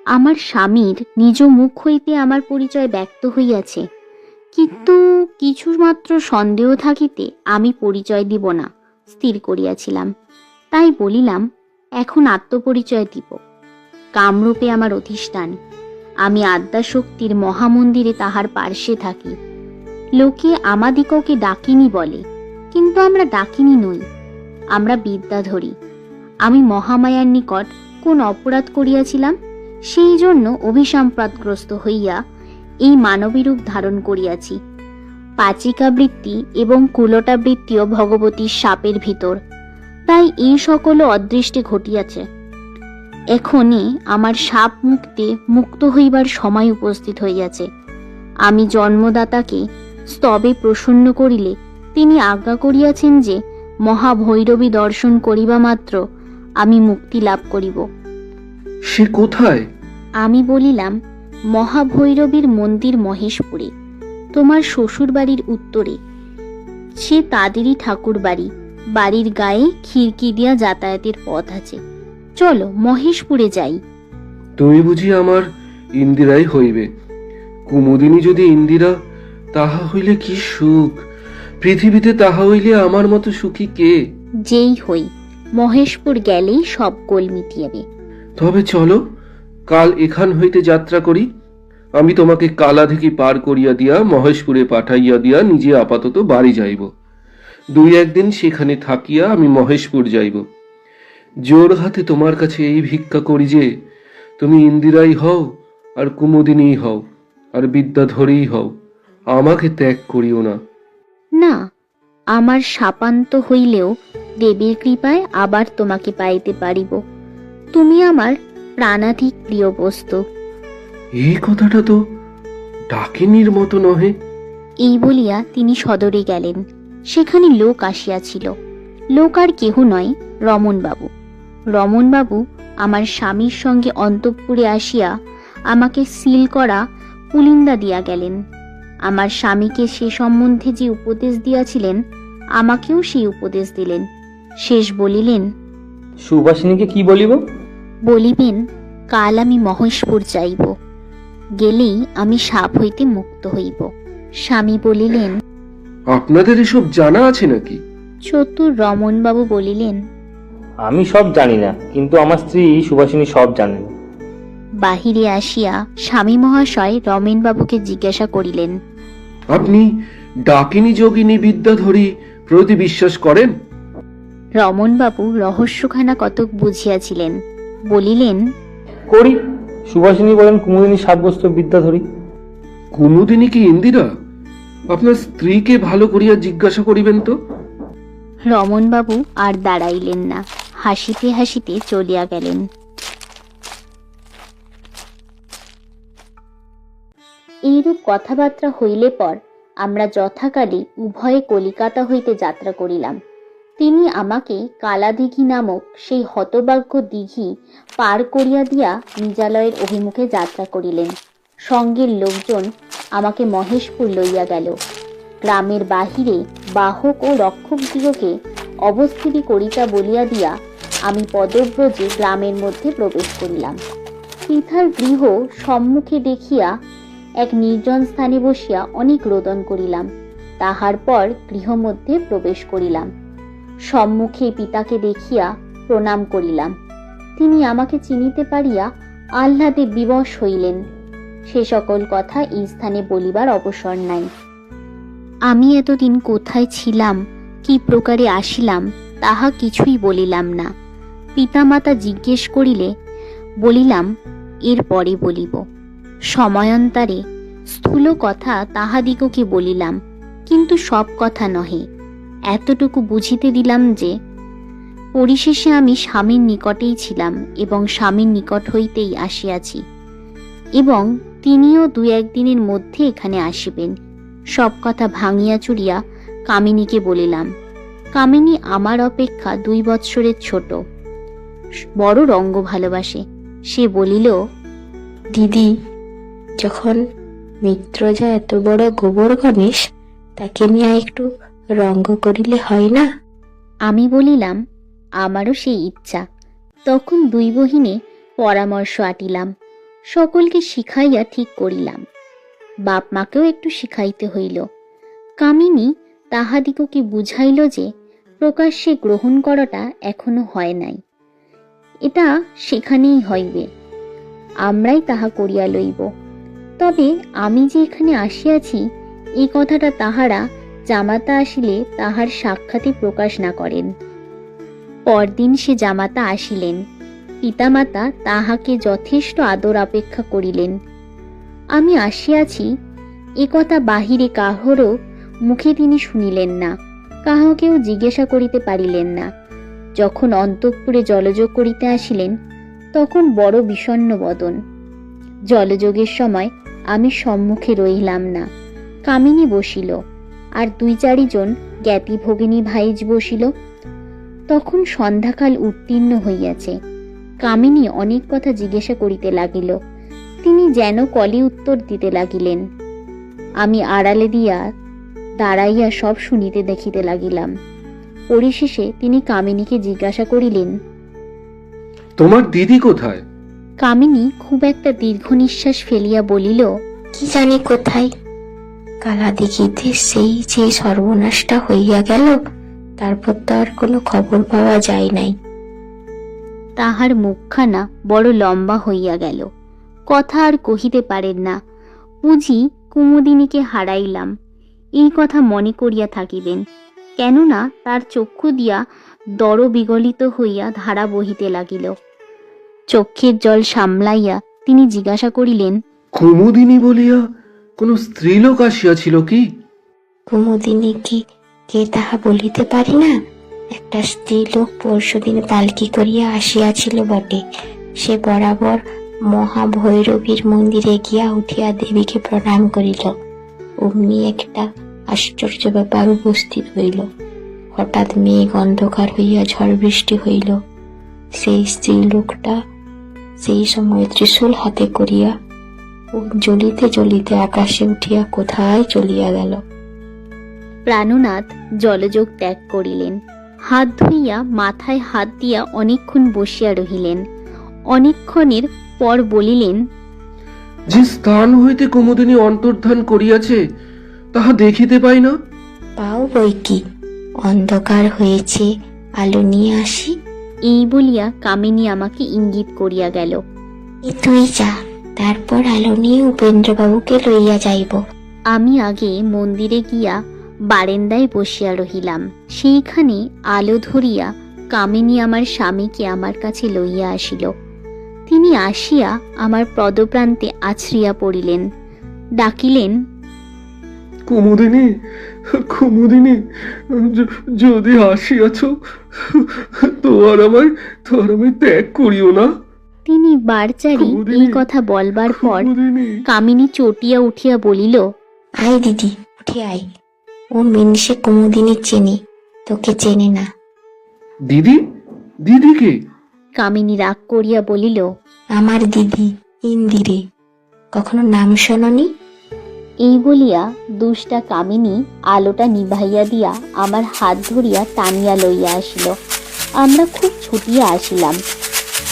C: আমার স্বামীর নিজ মুখ হইতে আমার পরিচয় ব্যক্ত হইয়াছে, কিন্তু কিছুমাত্র সন্দেহ থাকিতে আমি পরিচয় দিব না স্থির করিয়াছিলাম। তাই বলিলাম, এখন আত্মপরিচয় দিব। কামরূপে আমার অধিষ্ঠান। আমি আদ্যাশক্তির মহামন্দিরে তাহার পার্শ্বে থাকি। লোকে আমাদিগকে ডাকিনী বলে, কিন্তু আমরা ডাকিনী নই, আমরা বিদ্যাধরী। আমি মহামায়ার নিকট কোন অপরাধ করিয়াছিলাম, সেই জন্য অভিসম্পাদগ্রস্ত হইয়া এই মানবী রূপ ধারণ করিয়াছি। পাচিকাবৃত্তি এবং কুলটাবৃত্তিও ভগবতীর শাপের ভিতর, তাই এই সকল অদৃষ্টে ঘটিয়াছে। এখনই আমার শাপ মুক্ত হইবার সময় উপস্থিত হইয়াছে। আমি জন্মদাতাকে স্তবে প্রসন্ন করিলে তিনি আজ্ঞা করিয়াছেন যে মহাভৈরবী দর্শন করিবা মাত্র আমি মুক্তি লাভ করিব।
E: সে কোথায়?
C: আমি বলিলাম, মহাভৈরবীর মন্দির মহেশপুরে, তোমার শ্বশুর বাড়ির উত্তরে। সে তাদেরই ঠাকুর বাড়ি। বাড়ির গায়ে খিড়কি দিয়া যাতায়াতের পথ আছে। চলো মহেশপুরে যাই।
E: তুমি বুঝি আমার ইন্দিরাই হইবে? কুমুদিনী যদি ইন্দিরা, তাহা হইলে কি সুখ! পৃথিবীতে তাহা হইলে আমার মতো সুখী কে?
C: যেই হই, মহেশপুর গেলেই সব গোল মিটিয়াবে।
E: তবে চলো, কাল এখান হইতে যাত্রা করি। আমি তোমাকে কালাধিকি পার করিয়া দিয়া মহেশপুরে পাঠাইয়া দিয়া নিজে আপাতত বাড়ি যাইব। 2-1 দিন সেখানে থাকিয়া আমি মহেশপুর যাইব। জোর হাতে তোমার কাছে এই ভিক্ষা করি যে তুমি ইন্দিরাই হও, আর কুমুদিনী হও, আর বিদ্যাধরী হও, আমাকে ত্যাগ করিও না।
C: না, আমার শাপান্ত হইলেও দেবীর কৃপায় আবার তোমাকে পাইতে পারিব। তুমি আমার প্রাণাধিক প্রিয় বস্তু।
E: এই কথাটা তো ডাকিনীর মতো নহে।
C: এই বলিয়া তিনি সদরে গেলেন। সেখানে লোক আসিয়াছিল। লোক আর কেহ নয়, রমণবাবু। রমণবাবু আমার স্বামীর সঙ্গে অন্তঃপুরে আসিয়া আমাকে সিল করা পুলিন্দা দিয়া গেলেন। আমার স্বামীকে সে সম্বন্ধে যে উপদেশ দিয়াছিলেন, আমাকেও সেই উপদেশ দিলেন। শেষ বলিলেন,
F: সুভাষিনীকে কি বলিব?
C: বলিবেন, কাল আমি মহেশপুর যাইব। গেলেই আমি সাপ হইতে মুক্ত হইব। স্বামী বলিলেন,
E: আপনাদের এসব জানা আছে নাকি?
C: চতুর রমণবাবু বলিলেন,
F: আমি সব জানি না, কিন্তু আমার স্ত্রী সুভাষিনী সব জানেন।
C: বাহিরে আসিয়া স্বামী মহাশয় রমেনবাবুকে জিজ্ঞাসা করিলেন,
E: আপনি ডাকিনী যোগিনী বিদ্যাধরী প্রতি বিশ্বাস করেন?
C: রমণবাবু রহস্যখানা কতক বুঝিয়াছিলেন। বলিলেন,
F: করি। সুভাষিনী বলেন কুমুদিনী সাব্যস্ত বিদ্যাধরী।
E: কুমুদিনী কি ইন্দিরা? আপনার স্ত্রীকে ভালো করিয়া জিজ্ঞাসা করিবেন তো।
C: রমণবাবু আর দাঁড়াইলেন না, হাসিতে হাসিতে চলিয়া গেলেন। এইরূপ কথাবার্তা হইলে পর আমরা যথাকালে উভয়ে কলিকাতা হইতে যাত্রা করিলাম। তিনি আমাকে কালাদিঘি নামক সেই হতভাগ্য দিঘি পার করিয়া দিয়া নিজালয়ের অভিমুখে যাত্রা করিলেন। সঙ্গের লোকজন আমাকে মহেশপুর লইয়া গেল। গ্রামের বাহিরে বাহক ও রক্ষকদিগকে অবস্থিতি করিতা বলিয়া দিয়া আমি পদব্রজে গ্রামের মধ্যে প্রবেশ করিলাম। পৃথার গৃহ সম্মুখে দেখিয়া এক নির্জন স্থানে বসিয়া অনেক রোদন করিলাম। তাহার পর গৃহমধ্যে প্রবেশ করিলাম। সম্মুখে পিতাকে দেখিয়া প্রণাম করিলাম। তিনি আমাকে চিনিতে পারিয়া আহ্লাদে বিবশ হইলেন। সে সকল কথা এই স্থানে বলিবার অবসর নাই। আমি এতদিন কোথায় ছিলাম, কি প্রকারে আসিলাম, তাহা কিছুই বলিলাম না। পিতামাতা জিজ্ঞেস করিলে বলিলাম, এর পরে বলিব। সময়ান্তরে স্থূল কথা তাহাদিগকে বলিলাম, কিন্তু সব কথা নহে। এতটুকু বুঝিতে দিলাম যে পরিশেষে আমি স্বামীর নিকটেই ছিলাম এবং স্বামীর নিকট হইতেই আসিয়াছি, এবং তিনিও 2-1 দিনের মধ্যে এখানে আসিবেন। সব কথা ভাঙিয়া চুরিয়া কামিনীকে বলিলাম। কামিনী আমার অপেক্ষা 2 বৎসরের ছোট, বড় রঙ্গ ভালোবাসে। সে বলিল,
B: দিদি, যখন মিত্রজা এত বড় গোবর গণেশ, তাকে নিয়ে একটু রঙ্গ করিলে হয় না?
C: আমি বলিলাম, আমারও সেই ইচ্ছা। তখন 2 বহিনে পরামর্শ আটিলাম, সকলকে শিখাইয়া ঠিক করিলাম। বাপ মাকেও একটু শিখাইতে হইল। কামিনী তাহাদিগকে বুঝাইল যে প্রকাশ্যে গ্রহণ করাটা এখনো হয় নাই, এটা সেখানেই হইবে, আমরাই তাহা করিয়া লইব। তবে আমি যে এখানে আসিয়াছি, এই কথাটা তাহারা জামাতা আসিলে তাহার সাক্ষাতে প্রকাশ না করেন। পরদিন সে জামাতা আসিলেন। পিতামাতা তাহাকে যথেষ্ট আদর অপেক্ষা করিলেন। আমি আসিয়াছি এ কথা বাহিরে কাহারও মুখে তিনি শুনিলেন না, কাহাকেও জিজ্ঞাসা করিতে পারিলেন না। যখন অন্তঃপুরে জলযোগ করিতে আসিলেন, তখন বড় বিষণ্ণ বদন। জলযোগের সময় আমি সম্মুখে রহিলাম না। কামিনী বসিল, আর 2-4 জন জ্ঞাতি ভগিনী ভাইজ বসিল। তখন সন্ধ্যাকাল উত্তীর্ণ হইয়াছে। কামিনী অনেক কথা জিজ্ঞাসা করিতে লাগিল। তিনি যেন কলে উত্তর দিতে লাগিলেন। আমি আড়ালে দিয়া দাঁড়াইয়া সব শুনিতে দেখিতে লাগিলাম। পরিশেষে তিনি কামিনীকে জিজ্ঞাসা করিলেন,
E: তোমার দিদি কোথায়?
C: কামিনী খুব একটা দীর্ঘ নিঃশ্বাস ফেলিয়া বলিল,
B: কি জানি কোথায়। কালা দিঘিতে সেই যে সর্বনাশটা হইয়া গেল, তারপর তো আর কোনো খবর পাওয়া যায় নাই।
C: তাহার মুখখানা বড় লম্বা হইয়া গেল, কথা আর কহিতে পারেন না। বুঝি কুমুদিনীকে হারাইলাম, এই কথা মনে করিয়া থাকিবেন। কেননা তার চক্ষু দিয়া দর বিগলিত হইয়া ধারা বহিতে লাগিল। চক্ষের জল সামলাইয়া তিনি জিজ্ঞাসা করিলেন,
E: কুমুদিনী বলিয়া কোন স্ত্রীলোক আসিয়াছিল কি?
B: কুমুদিনী কি কে তাহা বলিতে পারি না। একটা স্ত্রী লোক পরশুদিন পালকি করিয়া আসিয়াছিল বটে। সে বরাবর মহাভৈরবীর মন্দিরে গিয়া উঠিয়া দেবীকে প্রণাম করিল। অমনি একটা আশ্চর্য ব্যাপার উপস্থিত হইল। হঠাৎ মেঘ অন্ধকার হইয়া ঝড় বৃষ্টি হইল। সেই স্ত্রী লোকটা সেই সময় ত্রিশূল হাতে করিয়া জ্বলিতে জ্বলিতে আকাশে উঠিয়া কোথায় চলিয়া গেল।
C: প্রাণনাথ জলযোগ ত্যাগ করিলেন। হাত ধুইয়া মাথায় হাত দিয়া অনেকক্ষণ বসিয়া রহিলেন। অনেকক্ষণের পর বলিলেন,
E: যে স্থান হইতে কুমুদিনী অন্তর্ধান করিয়াছে তাহা দেখিতে পাই না।
B: পাও বই কি, অন্ধকার হয়েছে, আলো নিয়ে আসি।
C: এই বলিয়া কামিনী আমাকে ইঙ্গিত করিয়া গেল।
B: তুই যা, তারপর আলো নিয়ে উপেন্দ্রবাবুকে লইয়া যাইব।
C: আমি আগে মন্দিরে গিয়া বারান্দায় বসিয়া রহিলাম। সেইখানে আলো ধরিয়া কামিনী আমার স্বামীকে আমার কাছে লইয়া আসিল। তিনি আসিয়া আমার পদপ্রান্তে আছড়িয়া পড়িলেন, ডাকিলেন,
E: কুমুদিনী, কুমুদিনী, যদি আসিয়াছ তো আর আমায় ত্যাগ করিও না।
C: তিনি বারচারি এই কথা বলবার পর কামিনী চটিয়া উঠিয়া বলিল,
B: আয় দিদি, উঠে আয়। ও মিনসে কুমুদিনী চেনে, তোকে চেনে না।
E: দিদি? দিদিকে?
C: কামিনী রাগ করিয়া বলিল,
B: আমার দিদি ইন্দিরে, কখনো নাম শোনি?
C: এই বলিয়া দুষ্টা কামিনী আলোটা নিভাইয়া দিয়া আমার হাত ধরিয়া টানিয়া লইয়া আসিল। আমরা খুব ছুটিয়া আসিলাম।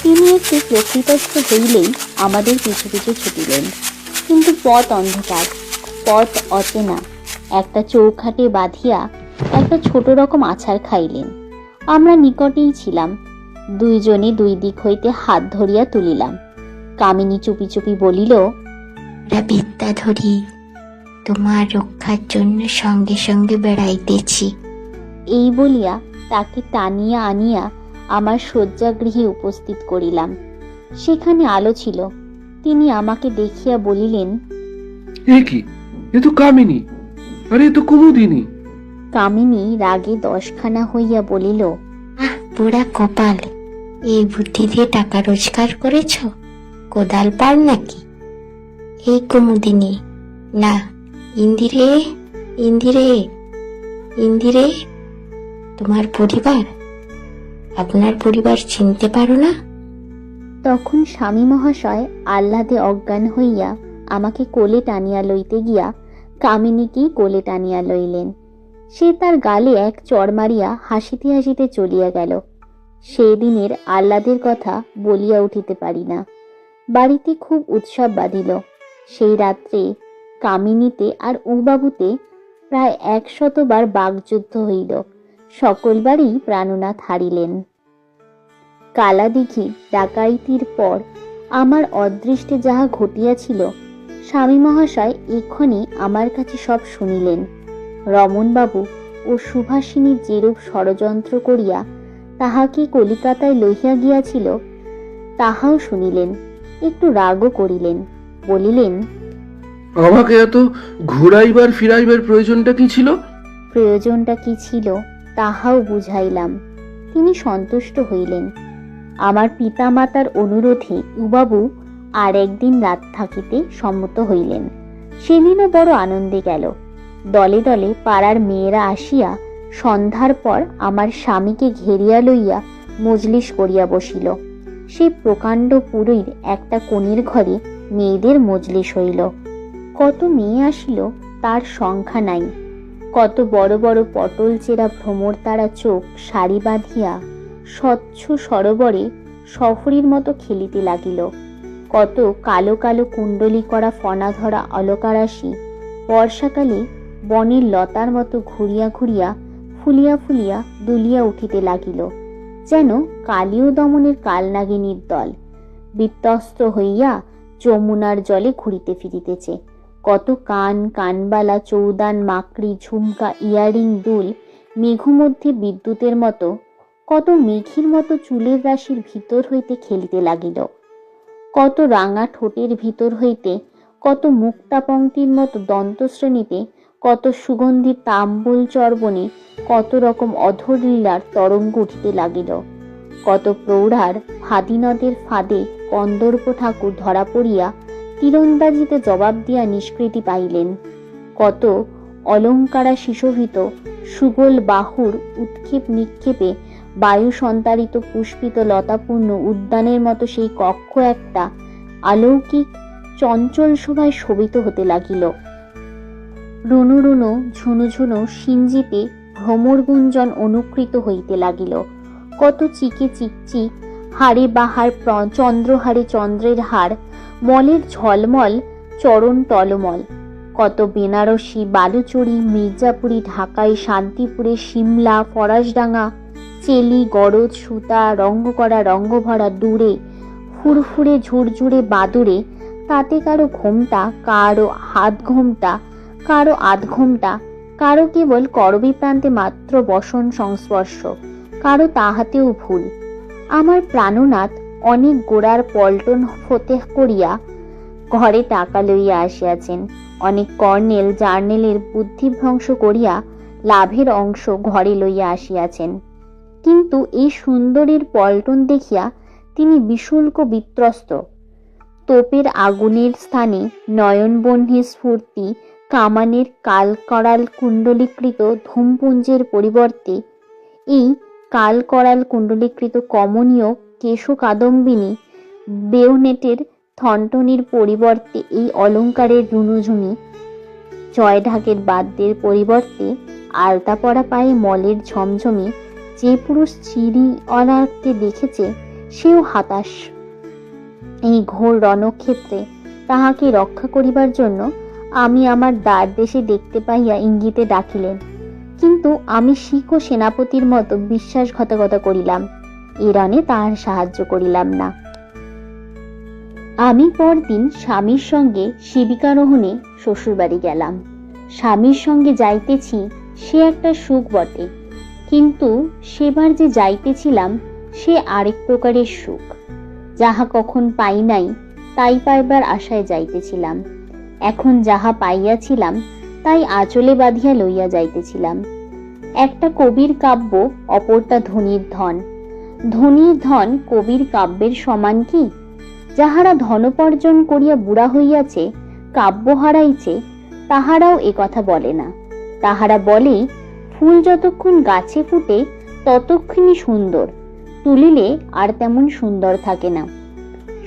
C: তিনি একটু প্রকৃতস্থ হইলেই আমাদের পিছু পিছু ছুটিলেন। কিন্তু পথ অন্ধকার, পথ অচেনা। একটা চৌখাটে বাঁধিয়া একটা ছোট রকম আছাড় খাইলেন। আমরা নিকটেই ছিলাম। 2 জনে 2 দিক হইতে হাত ধরিয়া তুলিলাম। কামিনী চুপি চুপি বলিল,
B: ওরা বিদ্যাধরী, তোমার রক্ষার জন্য সঙ্গে সঙ্গে বেড়াইতেছি।
C: এই বলিয়া তাকে টানিয়া আনিয়া আমার শয্যাগৃহে উপস্থিত করিলাম। সেখানে আলো ছিল। তিনি আমাকে দেখিয়া বলিলেন,
E: এ কি, এ তো কামিনী, আরে এ তো কুমুদিনী।
C: কামিনী রাগে 10খানা হইয়া বলিল,
G: আহ বুড়া কপাল, এই বুদ্ধি দিয়ে টাকা রোজগার করেছ? কোদাল পার নাকি? এই কুমুদিনী না, ইন্দিরে, ইন্দিরে, ইন্দিরে, তোমার পরিবার, আপনার পরিবার চিনতে পারো না?
C: তখন স্বামী মহাশয় আহ্লাদে অজ্ঞান হইয়া আমাকে কোলে টানিয়া লইতে গিয়া কামিনীকেই কোলে টানিয়া লইলেন। সে তার গালে এক চড় মারিয়া হাসিতে হাসিতে চলিয়া গেল। সেই দিনের আহ্লাদের কথা বলিয়া উঠিতে পারি না। বাড়িতে খুব উৎসব বাঁধিল। সেই রাত্রে কামিনীতে আর উবাবুতে প্রায় 100বার বাগযুদ্ধ হইল। সকলবারই প্রাণনাথ হারিলেন। কালাদিঘি ডাকাইতির পর আমার অদৃষ্টে যাহা ঘটিয়াছিল, স্বামী মহাশয় এক্ষণে আমার কাছে সব শুনিলেন। রমণবাবু ও সুভাষিনী যেরূপ ষড়যন্ত্র করিয়া তাহাকে কলিকাতায় লইয়া গিয়াছিল, তাহাও শুনিলেন। একটু রাগও করিলেন, বলিলেন,
E: আমাকে এত ঘুরাইবার ফিরাইবার প্রয়োজনটা কি ছিল?
C: প্রয়োজনটা কি ছিল তাহাও বুঝাইলাম। তিনি সন্তুষ্ট হইলেন। আমার পিতামাতার অনুরোধে উবাবু আর একদিন রাত থাকিতে সম্মত হইলেন। সেদিনও বড় আনন্দে গেল। দলে দলে পাড়ার মেয়েরা আসিয়া সন্ধ্যার পর আমার স্বামীকে ঘেরিয়া লইয়া মজলিস করিয়া বসিল। সেই প্রকাণ্ড পুরীর একটা কোণের ঘরে মেয়েদের মজলিস হইল। কত মেয়ে আসিল তার সংখ্যা নাই। কত বড় বড় পটল চেরা ভ্রমর তারা চোখ সারি বাঁধিয়া স্বচ্ছ সরোবরে সফরীর মতো খেলিতে লাগিল। কত কালো কালো কুণ্ডলি করা ফনা ধরা অলকারাশি বর্ষাকালে বনের লতার মতো ঘুরিয়া ঘুরিয়া ফুলিয়া ফুলিয়া দুলিয়া উঠিতে লাগিল, যেন কালীয় দমনের কালনাগিনীর দল বিত্তস্ত হইয়া যমুনার জলে ঘুরিতে ফিরিতেছে। কত কান, কানবালা, চৌদান, মাকড়ি, ঝুমকা, ইয়ারিং, দুল মেঘমধ্যে বিদ্যুতের মতো, কত মেঘের মতো চুলের রাশির ভিতর হইতে খেলিতে লাগিল। কত রাঙা ঠোঁটের ভিতর হইতে, কত মুক্তা পংক্তির মতো দন্তশ্রেণীতে, কত সুগন্ধি তাম্বুল চর্বণে কত রকম অধরলীলার তরঙ্গ উঠিতে লাগিল। কত প্রৌঢ়ার ফাদিনদের ফাঁদে কন্দর্প ঠাকুর ধরা পড়িয়া তীরন্দাজিতে জবাব দিয়া নিষ্কৃতি পাইলেন। কত অলঙ্কারা শিশোভিত সুগোল বাহুর উৎক্ষেপ নিক্ষেপে বায়ু সন্তারিত পুষ্পিত লতাপূর্ণ উদ্যানের মতো সেই কক্ষ একটা অলৌকিক চঞ্চল শোভায় শোভিত হতে লাগিল। রুনু রুনু ঝুনু ঝুনু সিঞ্জিতে ভ্রমর গুঞ্জন অনুকৃত হইতে লাগিল। কত চিকে চিকচিক হাড়ে বাহার চন্দ্রহারে চন্দ্রের হার, মলের ঝলমল চরণ টলমল। কত বেনারসি, বালুচরি, মির্জাপুরি, ঢাকাই, শান্তিপুরে, সিমলা, ফরাসডাঙ্গা, চেলি, গরজ, সুতা, রঙ্গ করা, রঙ্গ ভরা, দূরে ফুরফুরে ঝুরঝুরে বাদুরে, তাতে কারো ঘোমটা, কারো হাত ঘোমটা, কারো আধ ঘোমটা, কারো কেবল করবী প্রান্তে মাত্র বসন সংস্পর্শ, কারো তাহাতেও ভুল। আমার প্রাণনাথ অনেক গোড়ার পল্টন ফতেহ করিয়া ঘরে টাকা লইয়া আসিয়াছেন। অনেক কর্নেল জার্নেলের বুদ্ধিভ্রংশ করিয়া লাভের অংশ ঘরে লইয়া আসিয়াছেন। কিন্তু এই সুন্দরীর পল্টন দেখিয়া তিনি বিশুল্ক বিত্রস্ত। তোপের আগুনের স্থানে নয়নবহ্নি স্ফূর্তি কামানের কালকরাল কুণ্ডলীকৃত ধূমপুঞ্জের পরিবর্তে এই কালকরাল কুণ্ডলীকৃত কমনীয় কেশকাদম্বিনী বেওনেটের থনটনির পরিবর্তে এই অলঙ্কারের রুনুঝুনি জয়ঢাকের বাদ্যের পরিবর্তে আলতা পরা পায়ে মলের ঝমঝমি যে পুরুষ চিরিওয়ালাকে দেখেছে সেও হতাশ। এই ঘোর রণক্ষেত্রে তাহাকে রক্ষা করিবার জন্য আমি আমার দ্বার দেশে দেখতে পাইয়া ইঙ্গিতে ডাকিলেন, কিন্তু আমি শিখ ও সেনাপতির মতো বিশ্বাসঘাতকতা করিলাম। এ রণে তাহার সাহায্য করিলাম না। আমি পরদিন স্বামীর সঙ্গে শিবিকারোহণে শ্বশুরবাড়ি গেলাম। স্বামীর সঙ্গে যাইতেছি সে একটা সুখ বটে, কিন্তু সেবার যে যাইতেছিলাম সে আরেক প্রকারের সুখ। যাহা কখন পাই নাই তাই পাইবার আশায় যাইতেছিলাম। এখন যাহা পাইয়াছিলাম তাই আঁচলে বাঁধিয়া লইয়া যাইতেছিলাম। একটা কবির কাব্য, অপরটা ধনীর ধন। ধনীর ধন কবির কাব্যের সমান কি? যাহারা ধনোপার্জন করিয়া বুড়া হইয়াছে, কাব্য হারাইছে, তাহারাও এ কথা বলে না। তাহারা বলে, ফুল যতক্ষণ গাছে ফুটে ততক্ষণই সুন্দর, তুলিলে আর তেমন সুন্দর থাকে না।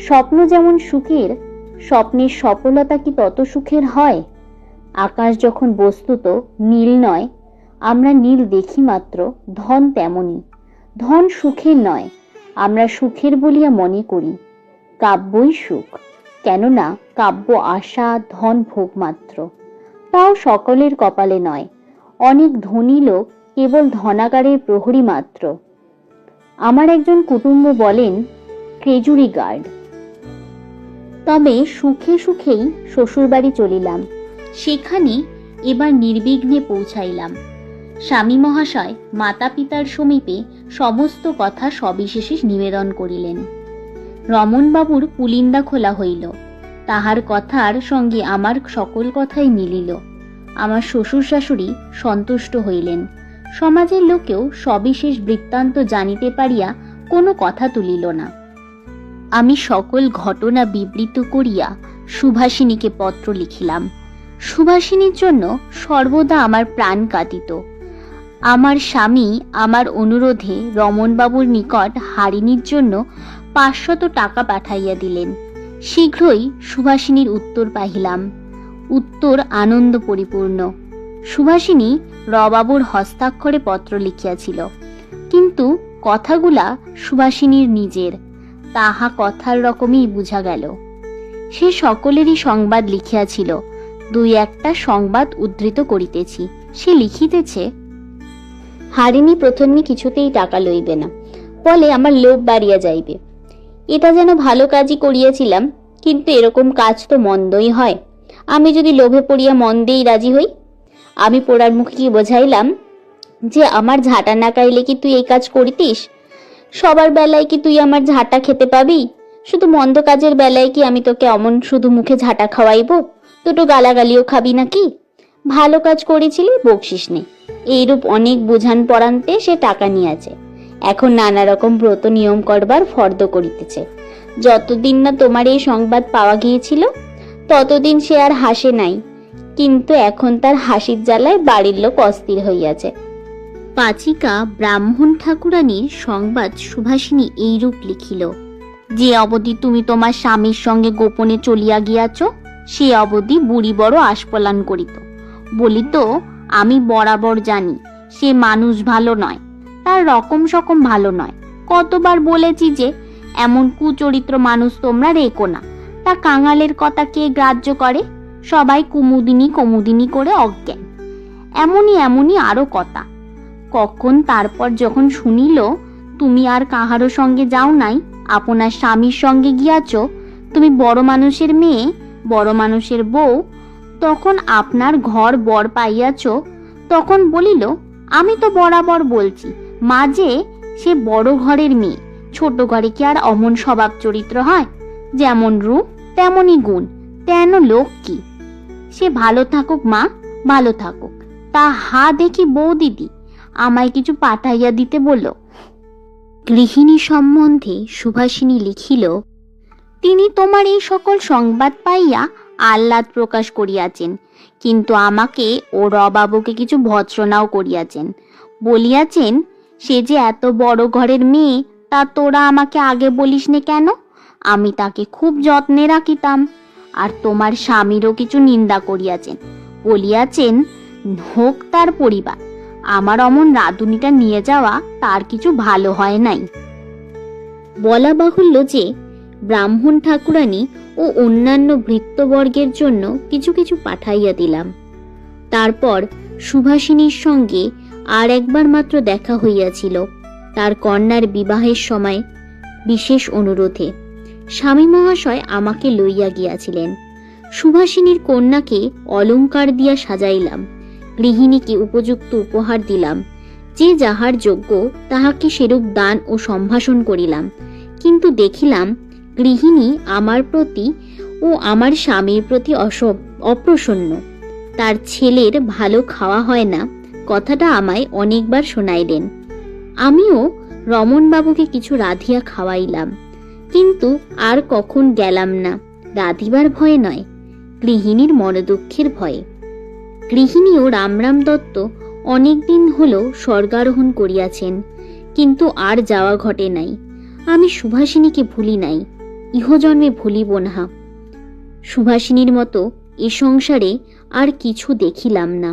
C: স্বপ্ন যেমন সুখের, স্বপ্নের সফলতা কি তত সুখের হয়? আকাশ যখন বস্তুত নীল নয়, আমরা নীল দেখি মাত্র, ধন তেমনি। ধন সুখের নয়, আমরা সুখের বলিয়া মনে করি। কাব্যই সুখ, কেননা কাব্য আশা, ধন ভোগ মাত্র। তাও সকলের কপালে নয়। অনেক ধনী লোক কেবল ধনাগারের প্রহরী মাত্র। আমার একজন কুটুম্ব বলেন, ট্রেজুরি গার্ড। তবে সুখে সুখেই শ্বশুরবাড়ি চলিলাম। সেখানে এবার নির্বিঘ্নে পৌঁছাইলাম। স্বামী মহাশয় মাতা পিতার সমীপে সমস্ত কথা সবিশেষে নিবেদন করিলেন। রমণবাবুর পুলিন্দা খোলা হইল। তাহার কথার সঙ্গে আমার সকল কথাই মিলিল। আমার শ্বশুর শাশুড়ি সন্তুষ্ট হইলেন। সমাজের লোকেও সবিশেষ বৃত্তান্ত জানিতে পারিয়া কোনো কথা তুলিল না। আমি সকল ঘটনা বিবৃত করিয়া সুভাষিনীকে পত্র লিখিলাম। সুভাষিনীর জন্য সর্বদা আমার প্রাণ কাঁদিত। আমার স্বামী আমার অনুরোধে রমণবাবুর নিকট হারিণীর জন্য 500 টাকা পাঠাইয়া দিলেন। শীঘ্রই সুভাষিনীর উত্তর পাইলাম। উত্তর আনন্দ পরিপূর্ণ। সুভাষিনী রবাবুর হস্তাক্ষরে পত্র লিখিয়াছিল, কিন্তু কথাগুলা সুভাষিনীর নিজের। তাহা কথার রকমই বুঝা গেল। সে সকলেরই সংবাদ লিখিয়াছিল। 2-1টা সংবাদ উদ্ধৃত করিতেছি। সে লিখিতেছে, হারিণী প্রথমে কিছুতেই টাকা লইবে না, বলে আমার লোভ বাড়িয়া যাইবে। এটা যেন ভালো কাজই করিয়াছিলাম, কিন্তু এরকম কাজ তো মন্দই হয়। আমি যদি লোভে পড়িয়া মন্দেই রাজি হই। আমি পোড়ার মুখে কি বোঝাইলাম যে আমার ঝাঁটা না খাইলে কি তুই এই কাজ করিতিস? সবার বেলায় কি তুই আমার ঝাঁটা খেতে পাবি? শুধু মন্দ কাজের বেলায় কি আমি তোকে অমন শুধু মুখে ঝাঁটা খাওয়াইবো? দুটো গালাগালিও খাবি নাকি? ভালো কাজ করেছিলি, বকশিস নে। এইরূপ অনেক বুঝান পড়ান্তে সে টাকা নিয়েছে। এখন নানা রকম ব্রত নিয়ম করবার ফর্দ করিতেছে। যতদিন না তোমার এই সংবাদ পাওয়া গিয়েছিল ততদিন সে আর হাসে নাই, কিন্তু এখন তার হাসির জ্বালায় বাড়ির লোক অস্থির হইয়াছে। পাচিকা ব্রাহ্মণ ঠাকুরানীর সংবাদ সুভাষিনী এইরূপ লিখিল, যে অবধি তুমি তোমার স্বামীর সঙ্গে গোপনে চলিয়া গিয়াছ, সে অবধি বুড়ি বড় আস্পলান করিত। বলিত, আমি বরাবর জানি সে মানুষ ভালো নয়, তার রকম সকম ভালো নয়। কতবার বলেছি যে এমন কুচরিত্র মানুষ তোমরা রেখো না। তা কাঙালের কথা কে গ্রাহ্য করে? সবাই কুমুদিনী কুমুদিনী করে অজ্ঞান। এমনই আরো কথা। কখন তারপর যখন শুনিল তুমি আর কাহারো সঙ্গে যাও নাই, আপনার স্বামীর সঙ্গে গিয়াছ, তুমি বড় মানুষের মেয়ে, বড় মানুষের বউ, তখন আপনার ঘর বর পাইয়াছ, তখন বলিল, আমি তো বরাবর বলছি মাঝে সে বড় ঘরের মেয়ে, ছোট ঘরে কি আর অমন স্বভাব চরিত্র হয়? যেমন রূপ তেমনই গুণ, তেন লোক কি? সে ভালো থাকুক মা, ভালো থাকুক। তা হা দেখি বউ দিদি আমায় কিছু পাঠাইয়া দিতে বলল। গৃহিণী সম্বন্ধে সুভাষিনী লিখিল, তিনি তোমার এই সকল সংবাদ পাইয়া আহ্লাদ প্রকাশ করিয়াছেন, কিন্তু আমাকে ও রবাবুকে কিছু ভৎসনাও করিয়াছেন। বলিয়াছেন, সে যে এত বড় ঘরের মেয়ে তা তোরা আমাকে আগে বলিস নে কেন? আমি তাকে খুব যত্নে রাখিতাম। আর তোমার স্বামীরও কিছু নিন্দা করিয়াছেন, বলিয়াছেন হোক তার পরিবার, আমার অমন রাঁধুনিটা নিয়ে যাওয়া তার কিছু ভালো হয় নাই। বলা বাহুল্য যে ব্রাহ্মণ ঠাকুরানী ও অন্যান্য ভৃত্যবর্গের জন্য কিছু কিছু পাঠাইয়া দিলাম। তারপর সুভাষিনীর সঙ্গে আর একবার মাত্র দেখা হইয়াছিল, তার কন্যার বিবাহের সময় বিশেষ অনুরোধে। স্বামী মহাশয় আমাকে লইয়া গিয়াছিলেন। সুভাষিনীর কন্যাকে অলংকার দিয়া সাজাইলাম, গৃহিণীকে উপযুক্ত উপহার দিলাম, যে যাহার যোগ্য তাহাকে সেরূপ দান ও সম্ভাষণ করিলাম। কিন্তু দেখিলাম গৃহিণী আমার প্রতি ও আমার স্বামীর প্রতি অপ্রসন্ন। তার ছেলের ভালো খাওয়া হয় না কথাটা আমায় অনেকবার শোনাইলেন। আমিও রমণবাবুকে কিছু রাধিয়া খাওয়াইলাম, কিন্তু আর কখন গেলাম না, রাধিবার ভয়ে নয়, গৃহিণীর মনোদুঃখের ভয়ে। গৃহিণীও রামরাম দত্ত অনেকদিন হল স্বর্গারোহণ করিয়াছেন, কিন্তু আর যাওয়া ঘটে নাই। আমি সুভাষিনীকে ভুলি নাই, ইহজন্মে ভুলিব না। সুভাষিনীর মতো এ সংসারে আর কিছু দেখিলাম না।